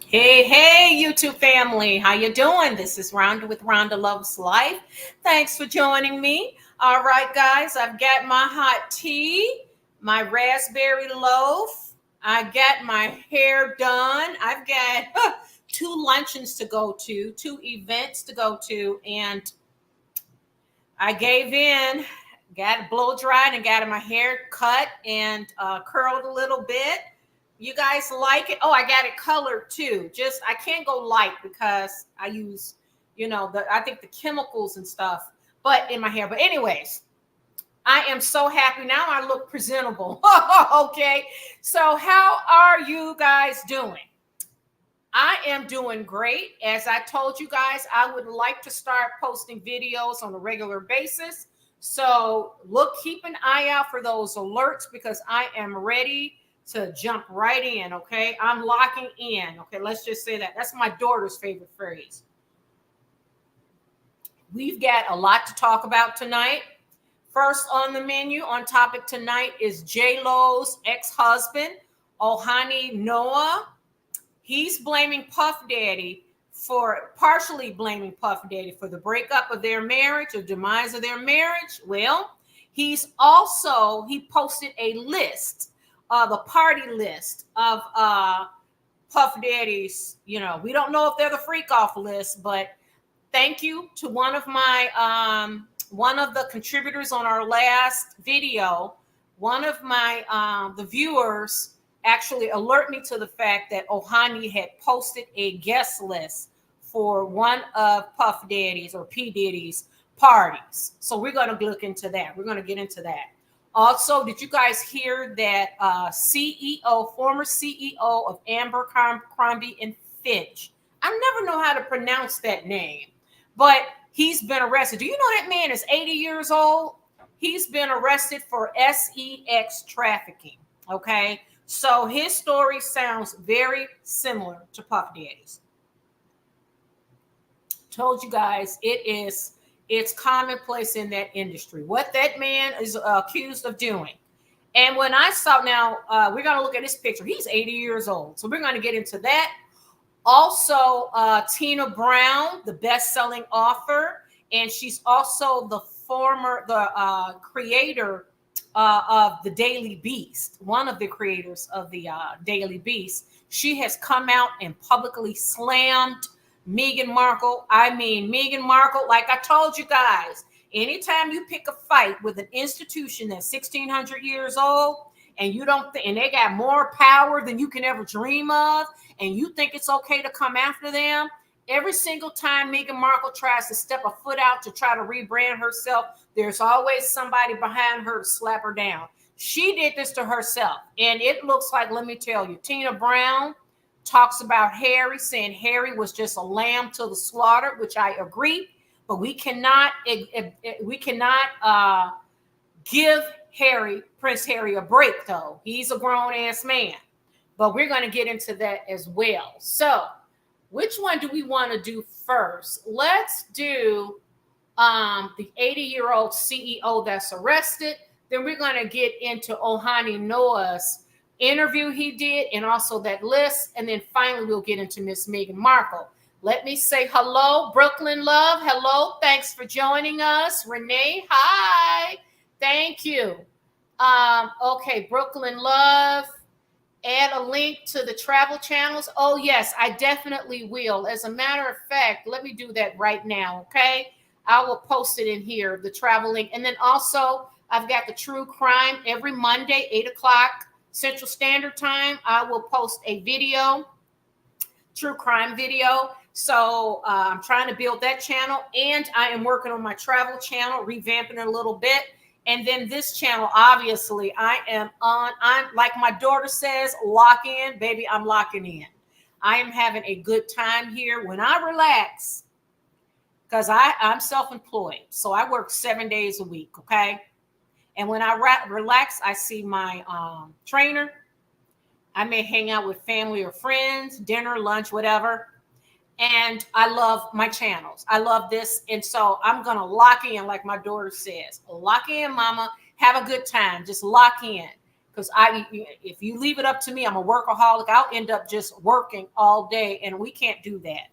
Hey, YouTube family. How you doing? This is Rhonda with Rhonda Loves Life. Thanks for joining me. All right, guys, I've got my hot tea, my raspberry loaf. I got my hair done. I've got two luncheons to go to, two events to go to, and I gave in, got it blow dried and got my hair cut and curled a little bit. You guys like it? Oh, I got it colored too. Just I can't go light because I use, I think the chemicals and stuff, but in my hair. But anyways, I am so happy now. I look presentable. Okay. So how are you guys doing? I am doing great. As I told you guys, I would like to start posting videos on a regular basis. So keep an eye out for those alerts because I am ready to jump right in. Okay. I'm locking in. Okay. Let's just say that. That's my daughter's favorite phrase. We've got a lot to talk about tonight. First on the menu, on topic tonight is JLo's ex-husband, Ojani Noa. He's blaming partially blaming Puff Daddy for the breakup of their marriage or demise of their marriage. Well, he posted a list, the party list of Puff Daddy's, we don't know if they're the Freakoff list, but thank you to one of the contributors on our last video. One of the viewers actually alert me to the fact that Ojani had posted a guest list for one of Puff Daddy's or P-Diddy's parties. So we're going to look into that. We're going to get into that. Also, did you guys hear that former CEO of Abercrombie and Fitch? I never know how to pronounce that name, but he's been arrested. Do you know that man is 80 years old? He's been arrested for sex trafficking. Okay. So his story sounds very similar to Puff Daddy's. Told you guys it's commonplace in that industry. What that man is accused of doing. And when I saw we're going to look at this picture. He's 80 years old. So we're going to get into that. Also, Tina Brown, the best-selling author, and she's also the creator of the Daily Beast, one of the creators of the Daily Beast. She has come out and publicly slammed Meghan Markle. I mean, Meghan Markle, like I told you guys, anytime you pick a fight with an institution that's 1,600 years old, and and they got more power than you can ever dream of, and you think it's okay to come after them, every single time Meghan Markle tries to step a foot out to try to rebrand herself, there's always somebody behind her to slap her down. She did this to herself. And it looks like, let me tell you, Tina Brown talks about Harry, saying Harry was just a lamb to the slaughter, which I agree. But we cannot give Prince Harry a break, though. He's a grown-ass man. But we're going to get into that as well. So which one do we want to do first? Let's do the 80-year-old CEO that's arrested. Then we're going to get into Ojani Noa's interview he did and also that list. And then finally, we'll get into Miss Meghan Markle. Let me say hello, Brooklyn Love. Hello. Thanks for joining us. Renee, hi. Thank you. Okay, Brooklyn Love. Add a link to the travel channels. Oh, yes, I definitely will. As a matter of fact, let me do that right now, okay? I will post it in here, the travel link. And then also, I've got the true crime every Monday, 8 o'clock Central Standard Time. I will post a video, true crime video. So I'm trying to build that channel. And I am working on my travel channel, revamping it a little bit. And then this channel, obviously, I'm like my daughter says, lock in, baby, I'm locking in. I am having a good time here when I relax, because I'm self-employed. So I work 7 days a week, okay? And when I relax, I see my trainer. I may hang out with family or friends, dinner, lunch, whatever. And I love my channels. I love this. And so I'm going to lock in, like my daughter says. Lock in, mama. Have a good time. Just lock in. because if you leave it up to me, I'm a workaholic. I'll end up just working all day, and we can't do that.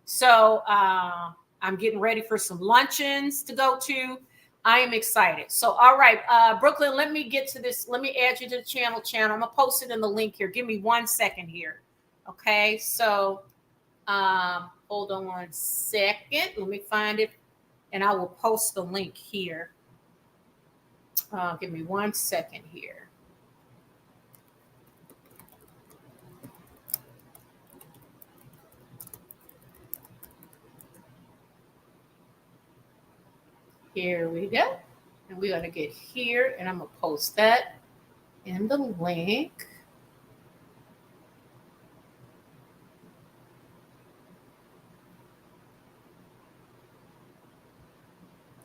So I'm getting ready for some luncheons to go to. I am excited. So, all right, Brooklyn, let me get to this. Let me add you to the channel. I'm going to post it in the link here. Give me 1 second here. Okay, so hold on 1 second. Let me find it, and I will post the link here. Give me 1 second here. Here we go. And we're going to get here, and I'm going to post that in the link.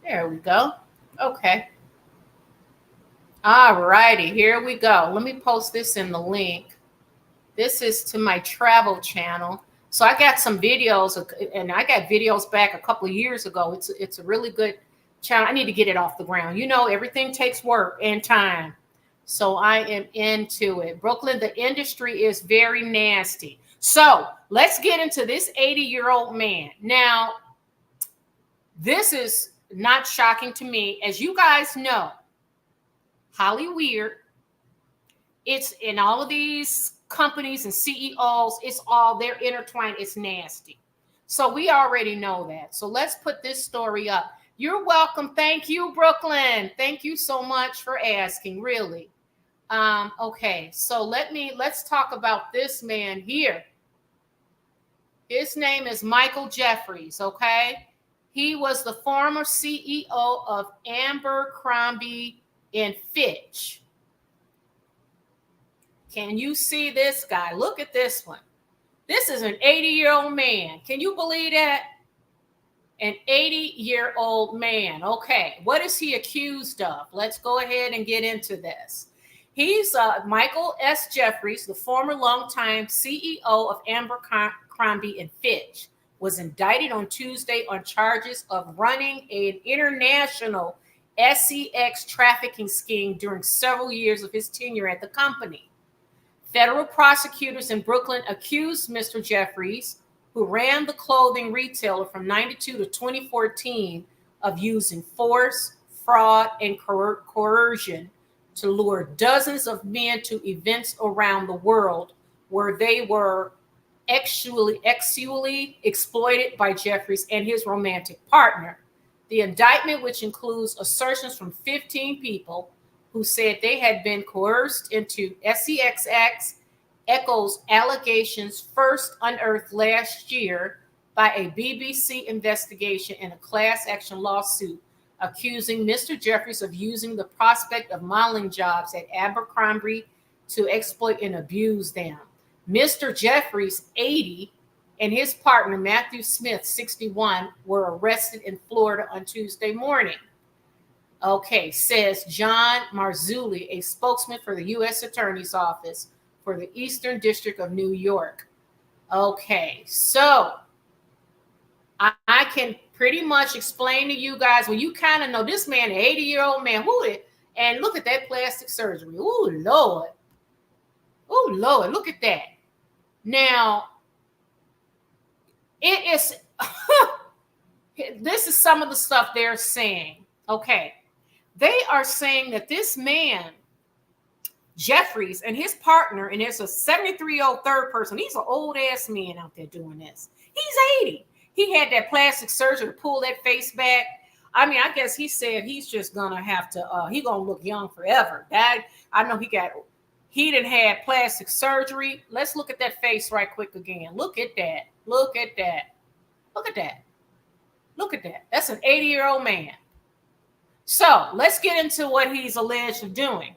There we go. Okay. All righty, here we go. Let me post this in the link. This is to my travel channel. So I got some videos, and I got videos back a couple of years ago. It's a really good channel. I need to get it off the ground. You know, everything takes work and time. So I am into it. Brooklyn, the industry is very nasty. So let's get into this 80-year-old man. Now, this is not shocking to me. As you guys know, Hollyweird, it's in all of these companies and CEOs, they're intertwined. It's nasty. So we already know that. So let's put this story up. You're welcome. Thank you, Brooklyn. Thank you so much for asking, really. Okay, so let's talk about this man here. His name is Michael Jeffries, okay? He was the former CEO of Abercrombie and Fitch. Can you see this guy? Look at this one. This is an 80-year-old man. Can you believe that? An 80-year-old man. Okay, what is he accused of? Let's go ahead and get into this. He's Michael S. Jeffries, the former longtime CEO of Abercrombie and Fitch, was indicted on Tuesday on charges of running an international sex trafficking scheme during several years of his tenure at the company. Federal prosecutors in Brooklyn accused Mr. Jeffries, who ran the clothing retailer from 1992 to 2014, of using force, fraud, and coercion to lure dozens of men to events around the world where they were sexually exploited by Jeffries and his romantic partner. The indictment, which includes assertions from 15 people who said they had been coerced into sex acts, echoes allegations first unearthed last year by a BBC investigation in a class action lawsuit accusing Mr. Jeffries of using the prospect of modeling jobs at Abercrombie to exploit and abuse them. Mr. Jeffries, 80, and his partner, Matthew Smith, 61, were arrested in Florida on Tuesday morning. Okay, says John Marzulli, a spokesman for the U.S. Attorney's Office for the Eastern District of New York. Okay, so I can pretty much explain to you guys, well, you kind of know this man, an 80-year-old man, and look at that plastic surgery. Oh, Lord. Oh, Lord, look at that. Now, it is, this is some of the stuff they're saying. Okay, they are saying that this man, Jeffries, and his partner, and there's a 73-year-old third person, he's an old-ass man out there doing this. He's 80. He had that plastic surgery to pull that face back. I mean, I guess he said he's just gonna have to, he gonna look young forever. That, I know he didn't have plastic surgery. Let's look at that face right quick again. Look at that. Look at that. Look at that. Look at that. That's an 80-year-old man. So let's get into what he's alleged of doing.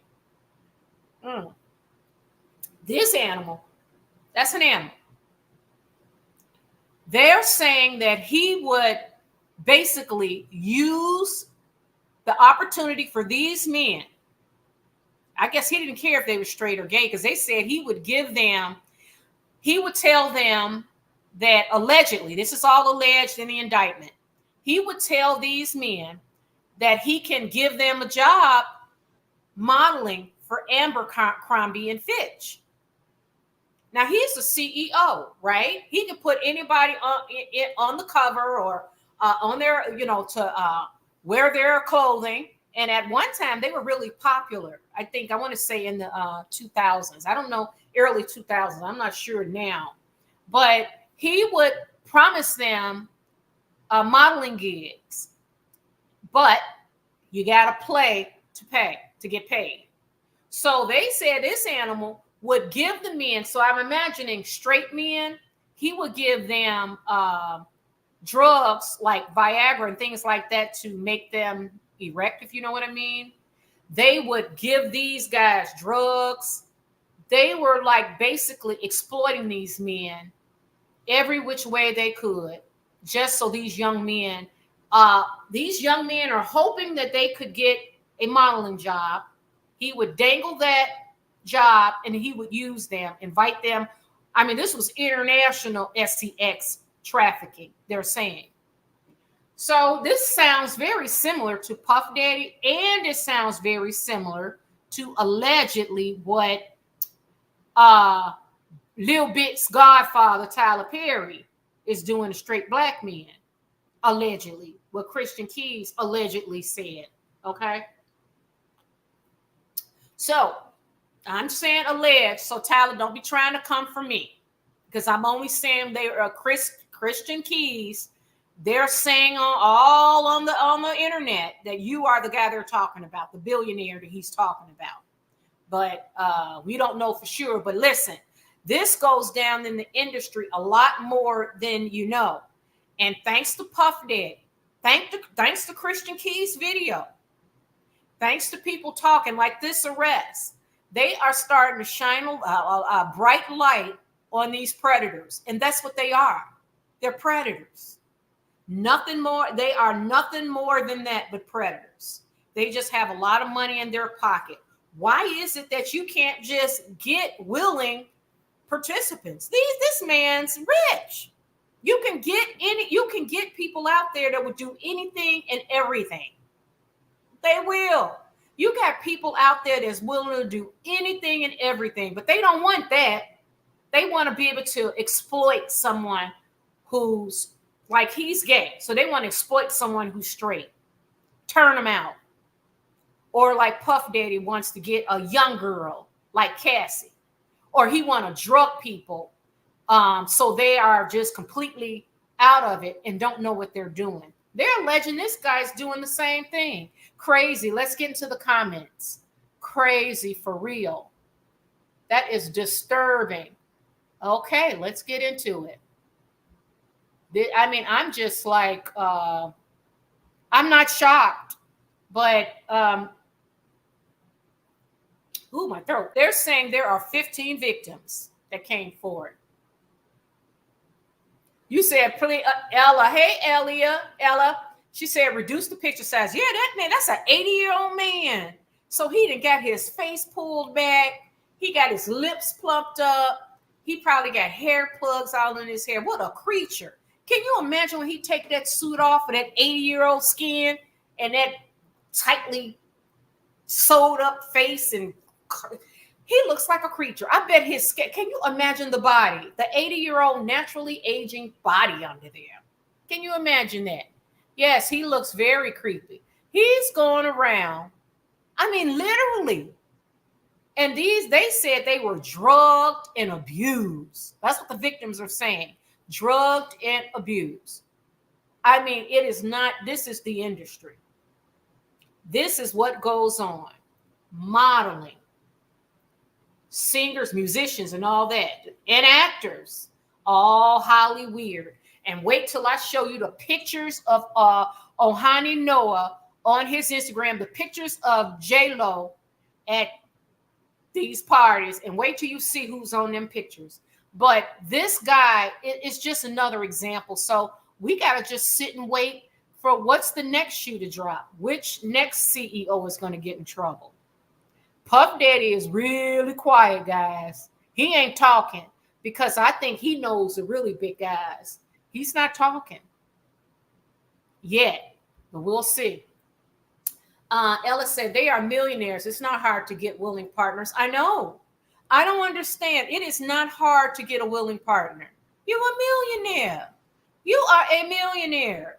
This animal, that's an animal. They're saying that he would basically use the opportunity for these men. I guess he didn't care if they were straight or gay, because they said he would tell them that allegedly, this is all alleged in the indictment, he would tell these men that he can give them a job modeling for Abercrombie and Fitch. Now he's the CEO, right? He can put anybody on the cover or on their, to wear their clothing. And at one time, they were really popular. I want to say in the 2000s. I don't know, early 2000s. I'm not sure now. But he would promise them modeling gigs. But you got to play to get paid. So they said this animal would give the men, so I'm imagining straight men, he would give them drugs like Viagra and things like that to make them erect, if you know what I mean. They would give these guys drugs. They were like basically exploiting these men every which way they could, just so these young men are hoping that they could get a modeling job. He would dangle that job and he would use them, invite them. I mean, this was international SCX trafficking, they're saying. So this sounds very similar to Puff Daddy, and it sounds very similar to allegedly what Lil Bit's godfather, Tyler Perry, is doing to straight black men, allegedly, what Christian Keys allegedly said, okay? So I'm saying alleged, so Tyler, don't be trying to come for me, because I'm only saying they are Christian Keys. They're saying all on the internet that you are the guy they're talking about, the billionaire that he's talking about. But we don't know for sure. But listen, this goes down in the industry a lot more than you know. And thanks to Puff Daddy, thanks to Christian Keys' video, thanks to people talking like this arrest, they are starting to shine a bright light on these predators. And that's what they are. They're predators. Nothing more. They are nothing more than that but predators. They just have a lot of money in their pocket. Why is it that you can't just get willing participants? This man's rich. You can get people out there that would do anything and everything. They will. You got people out there that's willing to do anything and everything, but they don't want that. They want to be able to exploit someone who's like he's gay. So they want to exploit someone who's straight, turn them out. Or like Puff Daddy wants to get a young girl like Cassie, or he want to drug people. So they are just completely out of it and don't know what they're doing. They're alleging this guy's doing the same thing. Crazy. Let's get into the comments. Crazy for real. That is disturbing. Okay, let's get into it. I mean, I'm just like, I'm not shocked, but, my throat. They're saying there are 15 victims that came forward. You said, Ella, hey, Ella. She said, reduce the picture size. Yeah, that man, that's an 80-year-old man. So he done got his face pulled back. He got his lips plucked up. He probably got hair plugs all in his hair. What a creature. Can you imagine when he take that suit off of that 80-year-old skin and that tightly sewed up face, and he looks like a creature. I bet his skin, can you imagine the body, the 80-year-old naturally aging body under there? Can you imagine that? Yes, he looks very creepy. He's going around, I mean, literally. And they said they were drugged and abused. That's what the victims are saying. Drugged and abused. I mean, it is not, this is the industry. This is what goes on. Modeling. Singers, musicians, and all that. And actors. All Hollyweird. And wait till I show you the pictures of Ojani Noa on his Instagram. The pictures of JLo at these parties. And wait till you see who's on them pictures. But this guy is just another example. So we got to just sit and wait for what's the next shoe to drop. Which next CEO is going to get in trouble. Puff Daddy is really quiet, guys. He ain't talking because I think he knows the really big guys. He's not talking yet, but we'll see. Ella said, they are millionaires. It's not hard to get willing partners. I know. I don't understand. It is not hard to get a willing partner. You're a millionaire. You are a millionaire.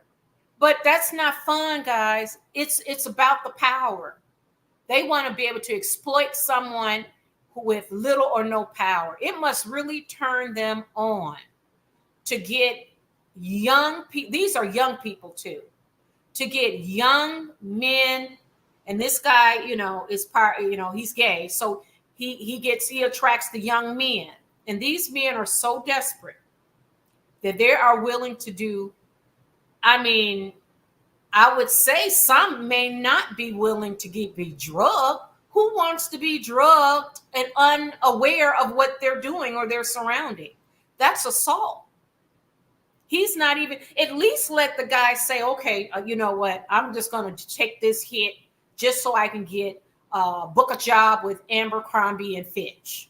But that's not fun, guys. It's about the power. They want to be able to exploit someone with little or no power. It must really turn them on to get young people. These are young people too. To get young men, and this guy, is part, he's gay. So he attracts the young men. And these men are so desperate that they are willing to do, I would say some may not be willing to be drugged. Who wants to be drugged and unaware of what they're doing or their surrounding? That's assault. He's not even, at least let the guy say, okay, you know what? I'm just going to take this hit just so I can book a job with Abercrombie and Fitch.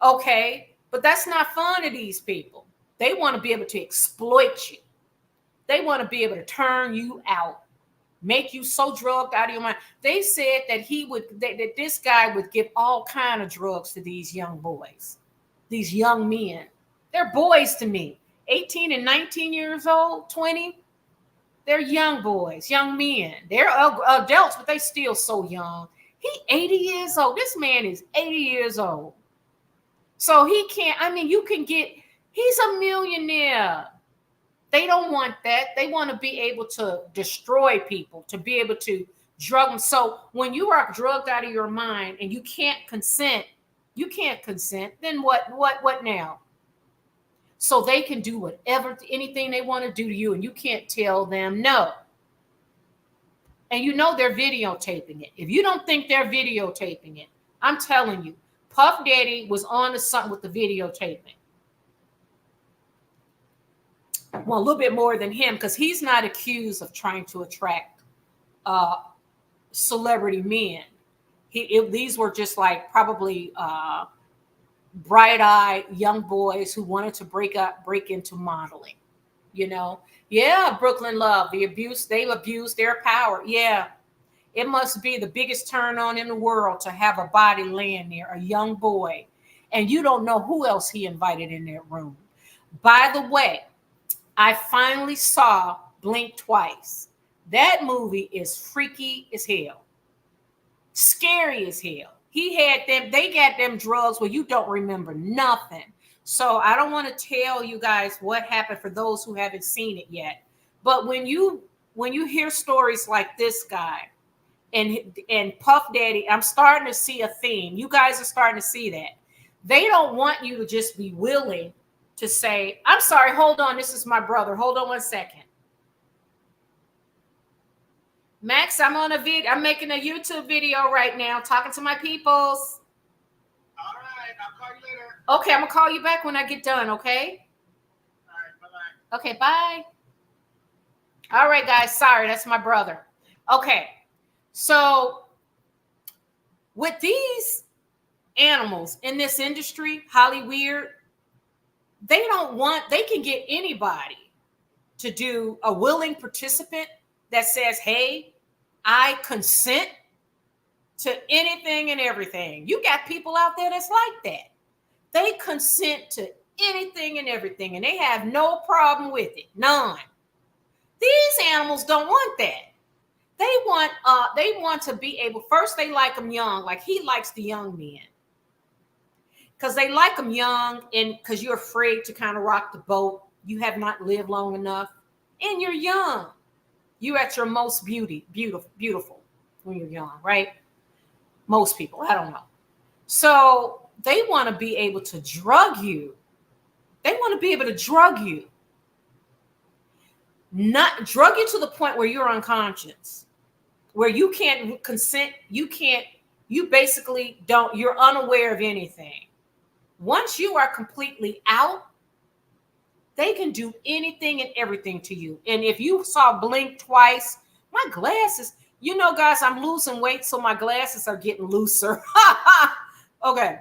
Okay. But that's not fun to these people. They want to be able to exploit you. They want to be able to turn you out, make you so drugged out of your mind. They said that that this guy would give all kind of drugs to these young boys, these young men. They're boys to me. 18 and 19 years old, 20. They're young boys, young men. They're adults, but they still so young. He 80 years old. This man is 80 years old. So he can't, he's a millionaire. They don't want that. They want to be able to destroy people, to be able to drug them. So when you are drugged out of your mind and you can't consent, then what now? So they can do anything they want to do to you, and you can't tell them no. And they're videotaping it. If you don't think they're videotaping it, I'm telling you, Puff Daddy was on to something with the videotaping. Well, a little bit more than him, because he's not accused of trying to attract celebrity men. These were just like probably bright-eyed young boys who wanted to break into modeling. Yeah, Brooklyn Love, they've abused their power. Yeah, it must be the biggest turn on in the world to have a body laying there, a young boy, and you don't know who else he invited in that room. By the way, I finally saw Blink Twice. That movie is freaky as hell. Scary as hell. They got them drugs where you don't remember nothing. So I don't want to tell you guys what happened for those who haven't seen it yet. But when you hear stories like this guy and Puff Daddy, I'm starting to see a theme. You guys are starting to see that. They don't want you to just be willing to say, I'm sorry, hold on, this is my brother. Hold on 1 second. Max, I'm making a YouTube video right now, talking to my peoples. All right, I'll call you later. Okay, I'm gonna call you back when I get done, okay? All right, bye-bye. Okay, bye. All right, guys, sorry, that's my brother. Okay, so with these animals in this industry, Hollyweird, they can get anybody to do a willing participant that says, hey, I consent to anything and everything. You got people out there that's like that. They consent to anything and everything, and they have no problem with it. None. These animals don't want that. They want to be able, first they like them young, like he likes the young men. Because they like them young, and because you're afraid to kind of rock the boat. You have not lived long enough, and you're young. You're at your most beautiful when you're young, right? Most people, I don't know. So they want to be able to drug you. They want to be able to drug you. Not drug you to the point where you're unconscious, where you can't consent. You basically don't, you're unaware of anything. Once you are completely out, they can do anything and everything to you. And if you saw Blink Twice, my glasses, guys, I'm losing weight, so my glasses are getting looser. Okay.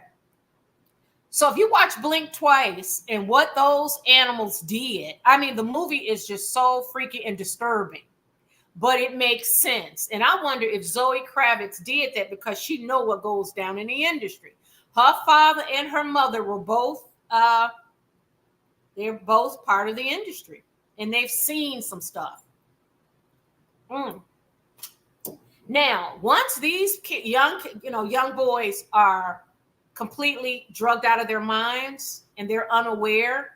So if you watch Blink Twice and what those animals did, the movie is just so freaky and disturbing. but it makes sense. And I wonder if Zoe Kravitz did that because she know what goes down in the industry. Her father and her mother were both, they're both part of the industry, and they've seen some stuff. Now, once these young boys are completely drugged out of their minds and they're unaware,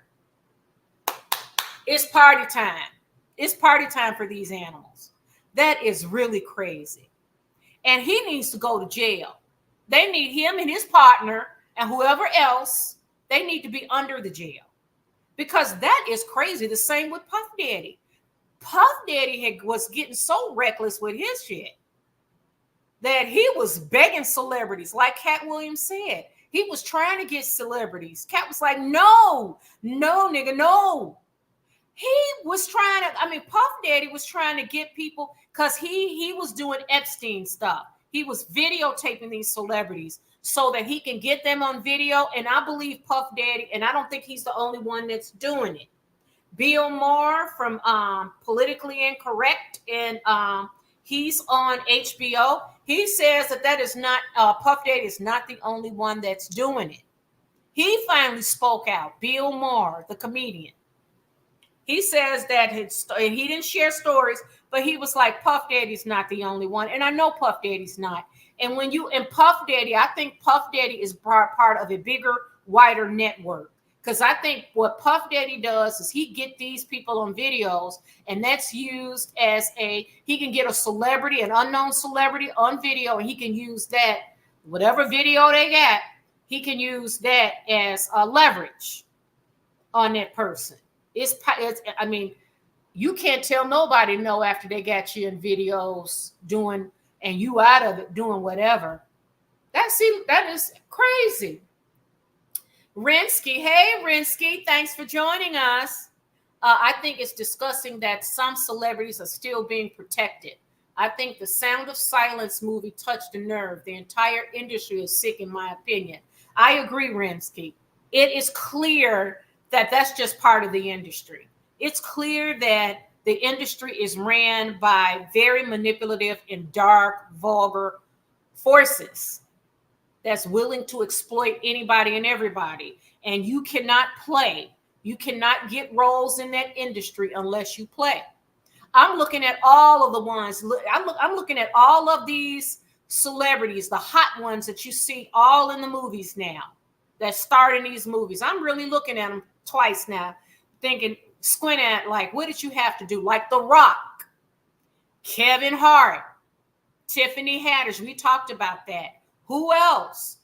it's party time. It's party time for these animals. That is really crazy. And he needs to go to jail. They need him and his partner and whoever else, they need to be under the jail. Because that is crazy. The same with Puff Daddy. Puff Daddy was getting so reckless with his shit that he was begging celebrities, like Cat Williams said. He was trying to get celebrities. Cat was like, no, nigga, no. He was trying to, Puff Daddy was trying to get people because he was doing Epstein stuff. He was videotaping these celebrities so that he can get them on video. And I believe Puff Daddy, and I don't think he's the only one that's doing it. Bill Maher from Politically Incorrect, and he's on HBO. He says that is not, Puff Daddy is not the only one that's doing it. He finally spoke out, Bill Maher, the comedian. He says that he didn't share stories, but he was like, Puff Daddy's not the only one. And I know Puff Daddy's not. And Puff Daddy, I think Puff Daddy is part of a bigger, wider network. Because I think what Puff Daddy does is he get these people on videos, and that's used as he can get a celebrity, an unknown celebrity on video, and he can use that, whatever video they got, he can use that as a leverage on that person. You can't tell nobody no after they got you in videos doing, and you out of it doing whatever. That is crazy. Rinsky, hey Rinsky, thanks for joining us. I think it's disgusting that some celebrities are still being protected. I think the Sound of Silence movie touched a nerve. The entire industry is sick, in my opinion. I agree, Rinsky. It is clear that that's just part of the industry. It's clear that the industry is ran by very manipulative and dark, vulgar forces that's willing to exploit anybody and everybody. And you cannot play. You cannot get roles in that industry unless you play. I'm looking at all of the ones. I'm looking at all of these celebrities, the hot ones that you see all in the movies now that start in these movies. I'm really looking at them twice now, squint at, like, what did you have to do? Like The Rock, Kevin Hart, Tiffany Haddish. We talked about that. Who else?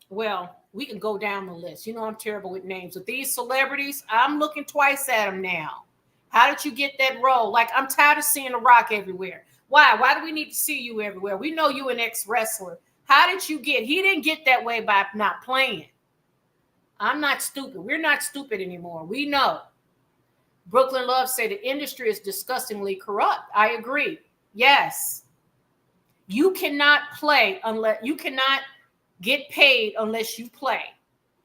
Well, we can go down the list. You know I'm terrible with names. With these celebrities, I'm looking twice at them now. How did you get that role? Like, I'm tired of seeing The Rock everywhere. Why? Why do we need to see you everywhere? We know you an ex-wrestler. How did you get? He didn't get that way by not playing. I'm not stupid. We're not stupid anymore. We know. Brooklyn Love said the industry is disgustingly corrupt. I agree. Yes. You cannot play you cannot get paid unless you play.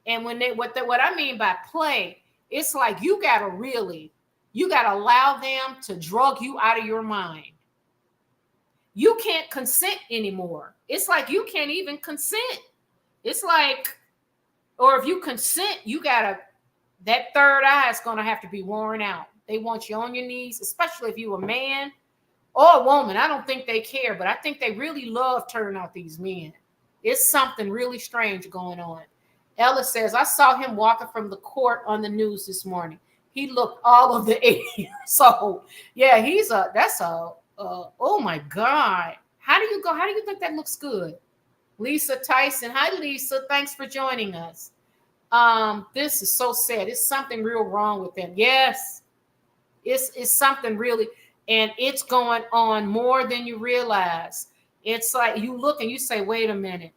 And what I mean by play, it's like you gotta allow them to drug you out of your mind. You can't consent anymore. It's like you can't even consent. It's like, or if you consent, that third eye is gonna have to be worn out. They want you on your knees, especially if you're a man or a woman. I don't think they care, but I think they really love turning out these men. It's something really strange going on. Ella says, I saw him walking from the court on the news this morning. He looked all of the 80 years old. Yeah, oh my God. How do you think that looks good? Lisa Tyson. Hi, Lisa. Thanks for joining us. This is so sad. It's something real wrong with them. Yes. It's something really, and it's going on more than you realize. It's like you look and you say, wait a minute.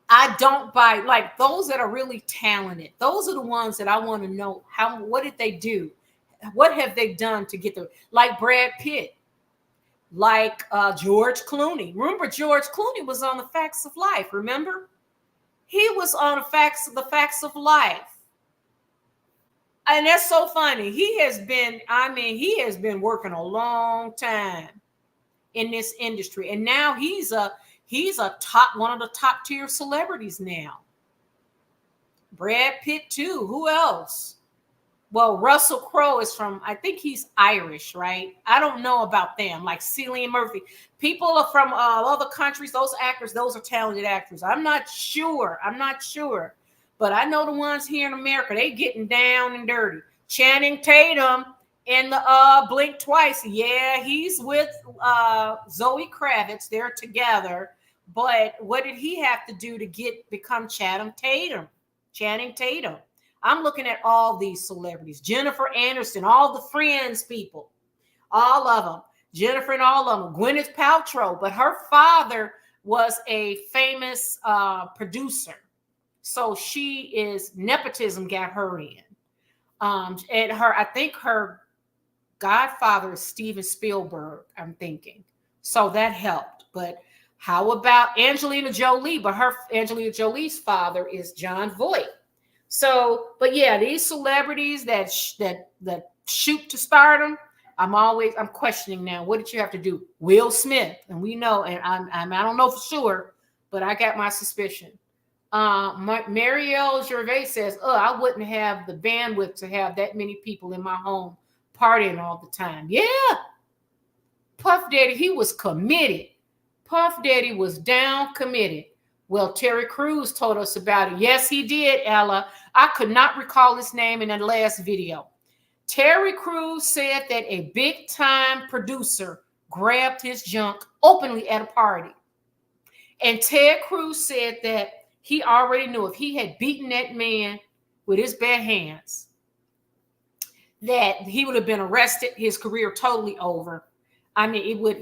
I don't buy, like, those that are really talented. Those are the ones that I want to know what did they do? What have they done to get there? Like Brad Pitt, like George Clooney. Remember, George Clooney was on The Facts of Life. Remember? He was on the facts of life. And that's so funny. He has been working a long time in this industry. And now he's a one of the top tier celebrities now. Brad Pitt too. Who else? Well, Russell Crowe is from, I think he's Irish, right? I don't know about them, like Cillian Murphy. People are from other countries. Those actors, those are talented actors. I'm not sure. But I know the ones here in America, they getting down and dirty. Channing Tatum in the Blink Twice. Yeah, he's with Zoe Kravitz. They're together. But what did he have to do to become Channing Tatum? I'm looking at all these celebrities. Jennifer Aniston, all the Friends people, all of them. Jennifer and all of them. Gwyneth Paltrow, but her father was a famous producer. So nepotism got her in. And I think her godfather is Steven Spielberg, I'm thinking. So that helped. But how about Angelina Jolie? But Angelina Jolie's father is John Voight. So, but yeah, these celebrities that shoot to stardom, I'm questioning now. What did you have to do? Will Smith, and we know, and I don't know for sure, but I got my suspicion. Marielle Gervais says, I wouldn't have the bandwidth to have that many people in my home partying all the time. Yeah. Puff Daddy, he was committed. Puff Daddy was down committed. Well, Terry Crews told us about it. Yes, he did, Ella. I could not recall his name in the last video. Terry Crews said that a big-time producer grabbed his junk openly at a party. And Ted Cruz said that he already knew if he had beaten that man with his bare hands, that he would have been arrested, his career totally over. I mean, it would,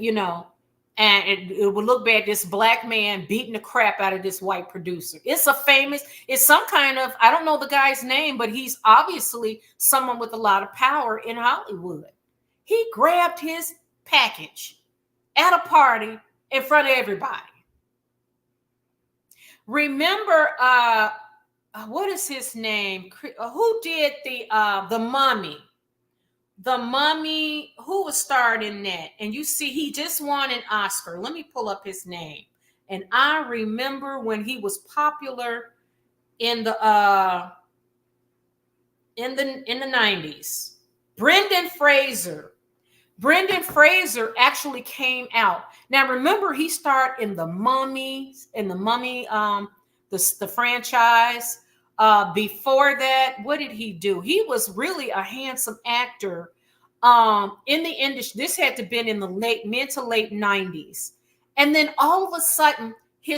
and it would look bad, this black man beating the crap out of this white producer. It's some kind of, I don't know the guy's name, but he's obviously someone with a lot of power in Hollywood. He grabbed his package at a party in front of everybody. Remember, what is his name? Who did the Mummy? The Mummy, who was starred in that? And you see, he just won an Oscar. Let me pull up his name. And I remember when he was popular in the 90s. Brendan Fraser. Brendan Fraser actually came out. Now remember, he starred in the Mummy, the franchise. Before that, what did he do? He was really a handsome actor in the industry. This had to have been in the mid to late 90s. And then all of a sudden, he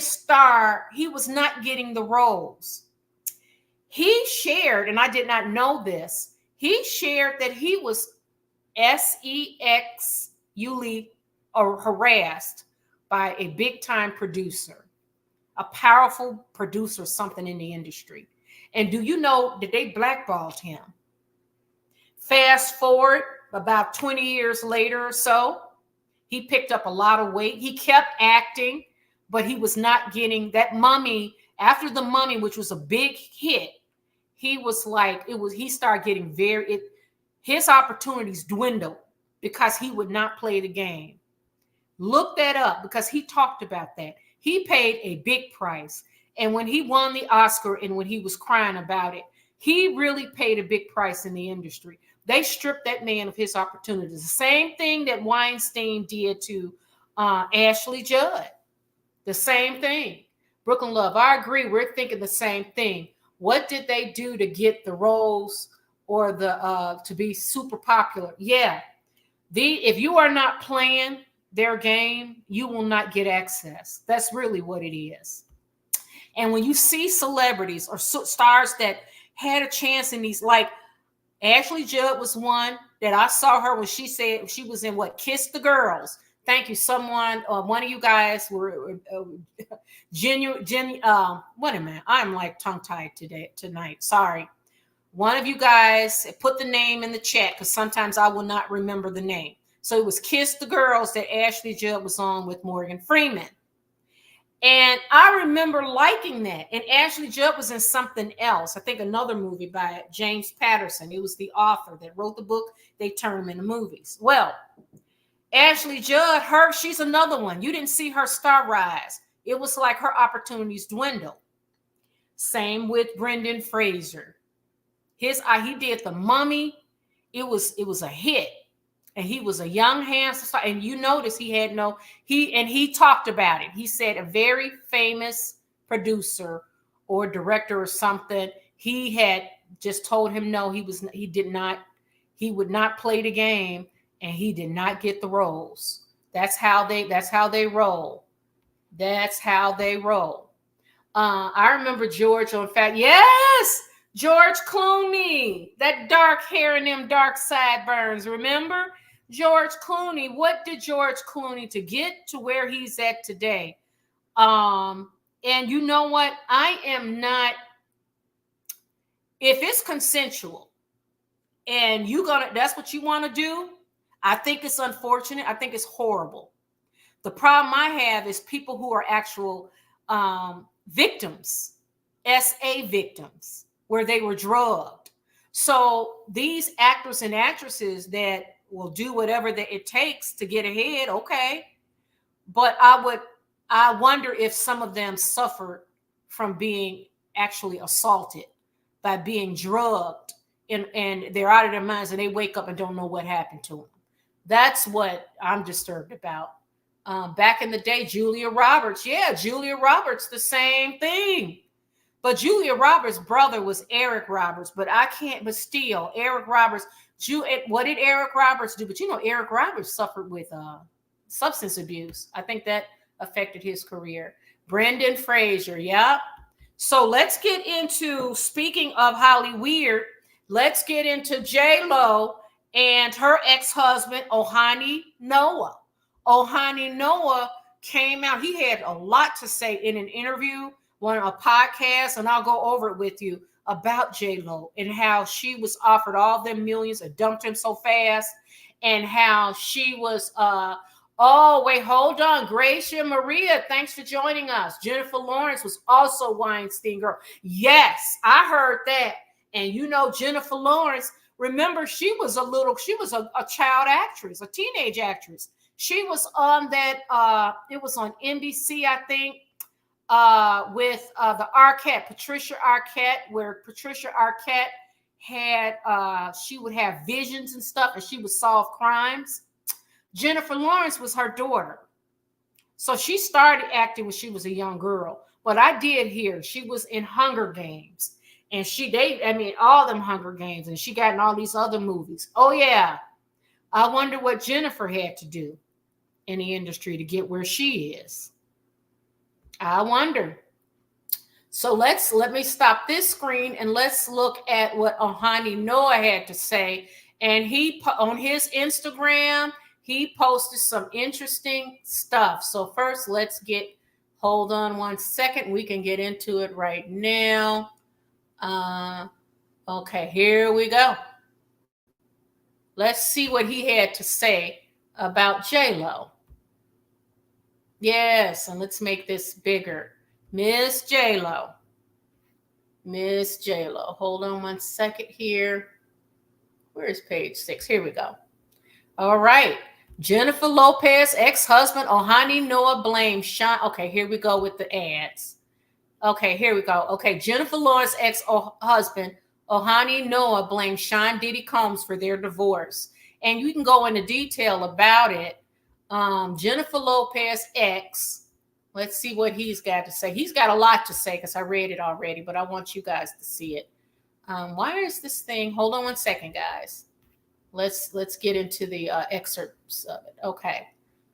was not getting the roles. He shared, and I did not know this, he shared that he was sexually or harassed by a big-time producer, a powerful producer, something in the industry. And do you know that they blackballed him? Fast forward about 20 years later or so, he picked up a lot of weight. He kept acting, but he was not getting that Mummy. After the Mummy, which was a big hit, he started getting his opportunities dwindled because he would not play the game. Look that up because he talked about that. He paid a big price. And when he won the Oscar and when he was crying about it, he really paid a big price in the industry. They stripped that man of his opportunities. The same thing that Weinstein did to Ashley Judd. The same thing. Brooklyn Love, I agree. We're thinking the same thing. What did they do to get the roles or to be super popular? Yeah. If you are not playing their game, you will not get access. That's really what it is. And when you see celebrities or stars that had a chance in these, like Ashley Judd was one that I saw her when she said she was in Kiss the Girls. Thank you. Someone, one of you guys were what am I? I'm like tongue-tied tonight. Sorry. One of you guys put the name in the chat because sometimes I will not remember the name. So it was Kiss the Girls that Ashley Judd was on with Morgan Freeman. And I remember liking that. And Ashley Judd was in something else. I think another movie by James Patterson. He was the author that wrote the book. They turned them into movies. Well, Ashley Judd, she's another one. You didn't see her star rise. It was like her opportunities dwindled. Same with Brendan Fraser. He did The Mummy. It was a hit. And he was a young, handsome star. And you notice he talked about it. He said a very famous producer or director or something, he had just told him no, he would not play the game, and he did not get the roles. That's how they roll. That's how they roll. I remember George yes, George Clooney, that dark hair and them dark sideburns, remember? George Clooney, what did George Clooney to get to where he's at today? And you know what? I am not, if it's consensual and that's what you want to do, I think it's unfortunate. I think it's horrible. The problem I have is people who are actual victims, SA victims, where they were drugged. So these actors and actresses that will do whatever it takes to get ahead, okay. But I wonder if some of them suffered from being actually assaulted by being drugged, and they're out of their minds and they wake up and don't know what happened to them. That's what I'm disturbed about. Back in the day, Julia Roberts, the same thing. But Julia Roberts' brother was Eric Roberts, but still, Eric Roberts, what did Eric Roberts do? But Eric Roberts suffered with substance abuse. I think that affected his career. Brendan Fraser, yeah. So let's get into, speaking of Hollyweird, let's get into JLo and her ex-husband, Ojani Noa. Ojani Noa came out. He had a lot to say in an interview on a podcast, and I'll go over it with you, about JLo and how she was offered all them millions and dumped him so fast, and how she was oh wait, hold on, Gracia Maria, thanks for joining us. Jennifer Lawrence was also Weinstein girl. Yes, I heard that. And Jennifer Lawrence, remember, she was a child actress, a teenage actress. She was on that it was on NBC, I think, with the Patricia Arquette, where Patricia Arquette had she would have visions and stuff, and she would solve crimes. Jennifer Lawrence was her daughter. So she started acting when she was a young girl. But I did hear she was in Hunger Games. And all them Hunger Games, and she got in all these other movies. Oh yeah. I wonder what Jennifer had to do in the industry to get where she is. I wonder. So let me stop this screen and let's look at what Ojani Noa had to say. And he, on his Instagram, he posted some interesting stuff. So first, hold on one second. We can get into it right now. Okay, here we go. Let's see what he had to say about JLo. Yes, and let's make this bigger. Miss JLo. Hold on one second here. Where is page 6? Here we go. All right. Jennifer Lopez, ex-husband Ojani Noa blames Sean. Okay, here we go with the ads. Okay, here we go. Okay, Jennifer Lawrence ex-husband Ojani Noa blames Sean Diddy Combs for their divorce. And you can go into detail about it. Jennifer Lopez ex. Let's see what he's got to say. He's got a lot to say because I read it already, but I want you guys to see it. Why is this thing? Hold on one second, guys. Let's get into the excerpts of it. Okay.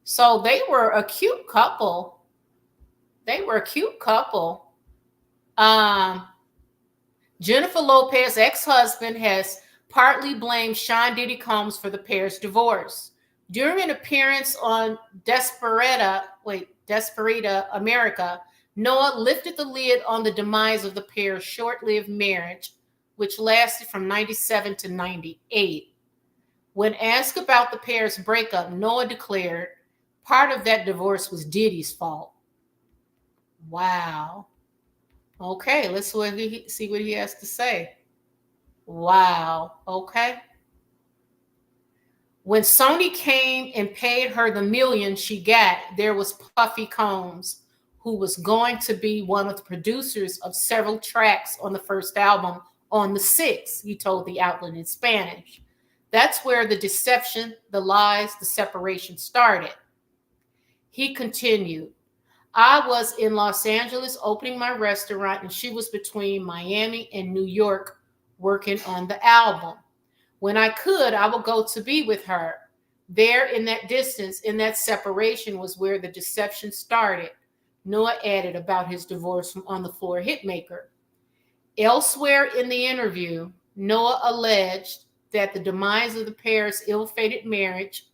So they were a cute couple. Jennifer Lopez, ex-husband, has partly blamed Sean Diddy Combs for the pair's divorce. During an appearance on Desperada America, Noa lifted the lid on the demise of the pair's short-lived marriage, which lasted from 97 to 98. When asked about the pair's breakup, Noa declared part of that divorce was Diddy's fault. Wow. Okay, let's see what he has to say. Wow. Okay. When Sony came and paid her the million she got, there was Puffy Combs, who was going to be one of the producers of several tracks on the first album on the 6th, he told the outlet in Spanish. That's where the deception, the lies, the separation started. He continued, I was in Los Angeles opening my restaurant, and she was between Miami and New York working on the album. When I could, I would go to be with her. There, in that distance, in that separation, was where the deception started. Noah added about his divorce from On the Floor hitmaker. Elsewhere in the interview, Noah alleged that the demise of the pair's ill-fated marriage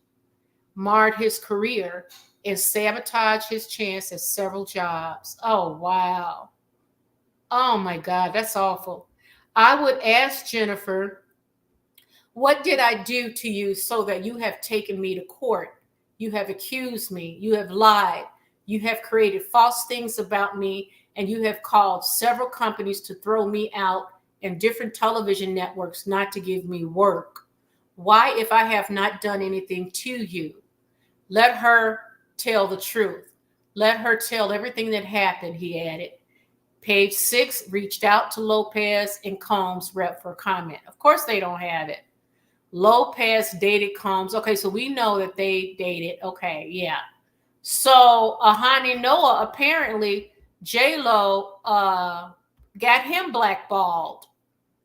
marred his career and sabotaged his chance at several jobs. Oh, wow. Oh, my God, that's awful. I would ask Jennifer, what did I do to you so that you have taken me to court? You have accused me. You have lied. You have created false things about me, and you have called several companies to throw me out and different television networks not to give me work. Why, if I have not done anything to you? Let her tell the truth. Let her tell everything that happened, he added. Page 6 reached out to Lopez and Combs rep for comment. Of course they don't have it. Lopez dated Combs. Okay, so we know that they dated. Okay, yeah. So Ojani Noa, apparently JLo got him blackballed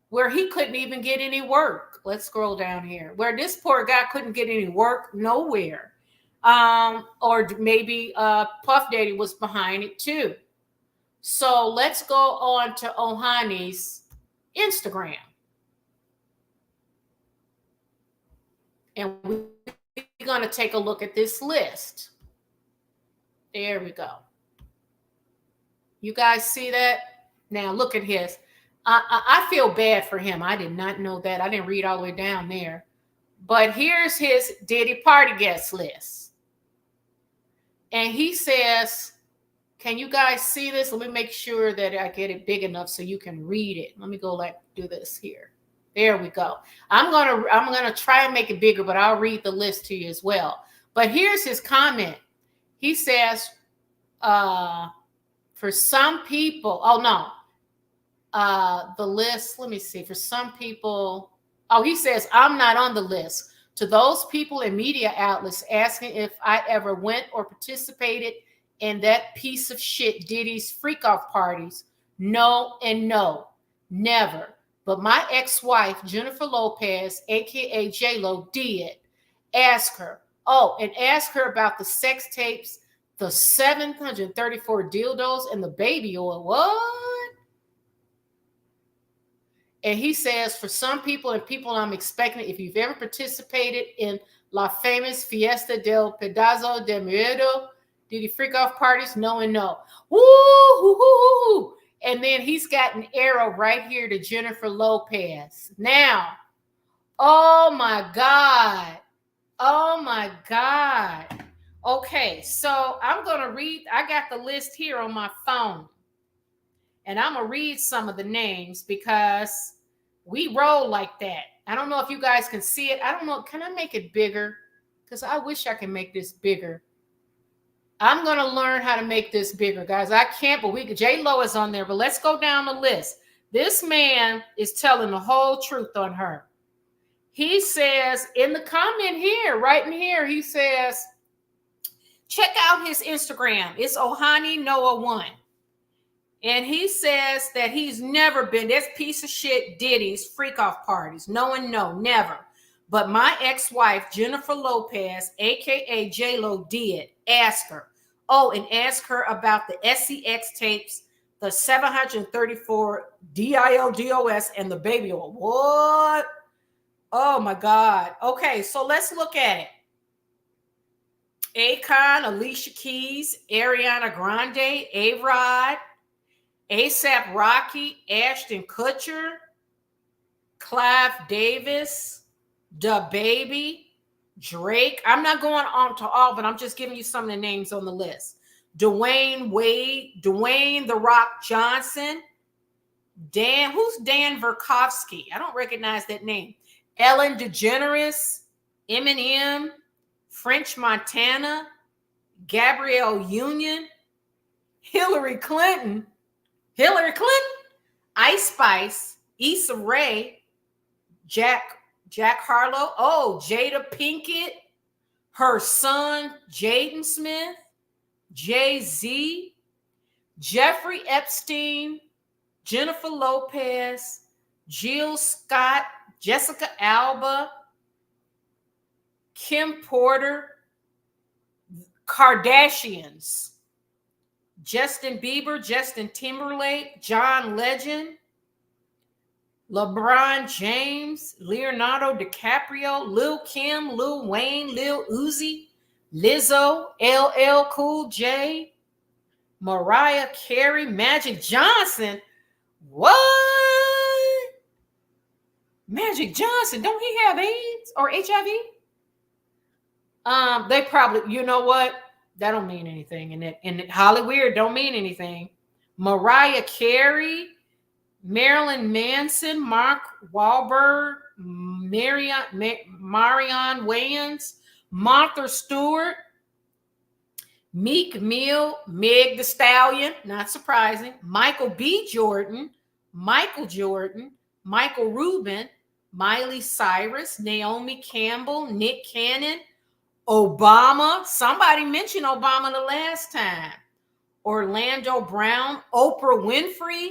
where he couldn't even get any work. Let's scroll down here. Where this poor guy couldn't get any work nowhere. Or maybe Puff Daddy was behind it too. So let's go on to Ojani's Instagram. And we're going to take a look at this list. There we go. You guys see that? Now look at his. I feel bad for him. I did not know that. I didn't read all the way down there. But here's his Diddy party guest list. And he says, can you guys see this? Let me make sure that I get it big enough so you can read it. Let me go do this here. There we go. I'm gonna try and make it bigger, but I'll read the list to you as well. But here's his comment. He says, for some people, the list, let me see. For some people, he says, I'm not on the list. To those people and media outlets asking if I ever went or participated in that piece of shit Diddy's freak-off parties, no and no, never. But my ex-wife, Jennifer Lopez, a.k.a. JLo, did. Ask her. Oh, and ask her about the sex tapes, the 734 dildos, and the baby oil. What? And he says, for some people and people I'm expecting, if you've ever participated in La Famous Fiesta del Pedazo de Miedo, Diddy freak-off parties, no and no. Woo, hoo, hoo, hoo, hoo. And then he's got an arrow right here to Jennifer Lopez. Now, oh my God. Oh my God. Okay, so I'm going to read. I got the list here on my phone. And I'm going to read some of the names because we roll like that. I don't know if you guys can see it. I don't know. Can I make it bigger? Because I wish I could make this bigger. I'm going to learn how to make this bigger, guys. I can't, but JLo is on there, but let's go down the list. This man is telling the whole truth on her. He says in the comment here, right in here, he says, check out his Instagram. It's Ojani Noa 1. And he says that he's never been this piece of shit Diddy's freak-off parties. No and no, never. But my ex-wife, Jennifer Lopez, a.k.a. JLo, did. Ask her. Oh, and ask her about the SEX tapes, the 734 DILDOS, and the baby oil. What? Oh, my God. Okay, so let's look at it. Akon, Alicia Keys, Ariana Grande, A-Rod, ASAP Rocky, Ashton Kutcher, Clive Davis, DaBaby, Drake. I'm not going on to all, but I'm just giving you some of the names on the list. Dwayne Wade, Dwayne The Rock Johnson, who's Dan Verkovsky? I don't recognize that name. Ellen DeGeneres, Eminem, French Montana, Gabrielle Union, Hillary Clinton, Ice Spice, Issa Rae, Jack Harlow, Jada Pinkett, her son Jaden Smith, Jay-Z, Jeffrey Epstein, Jennifer Lopez, Jill Scott, Jessica Alba, Kim Porter, Kardashians, Justin Bieber, Justin Timberlake, John Legend, LeBron James, Leonardo DiCaprio, Lil Kim, Lil Wayne, Lil Uzi, Lizzo, LL Cool J, Mariah Carey, Magic Johnson. What? Magic Johnson, don't he have AIDS or HIV? They probably, you know what? That don't mean anything. And Hollyweird don't mean anything. Mariah Carey, Marilyn Manson, Mark Wahlberg, Marion Wayans, Martha Stewart, Meek Mill, Meg the Stallion, not surprising, Michael B. Jordan, Michael Jordan, Michael Rubin, Miley Cyrus, Naomi Campbell, Nick Cannon, Obama. Somebody mentioned Obama the last time. Orlando Brown, Oprah Winfrey,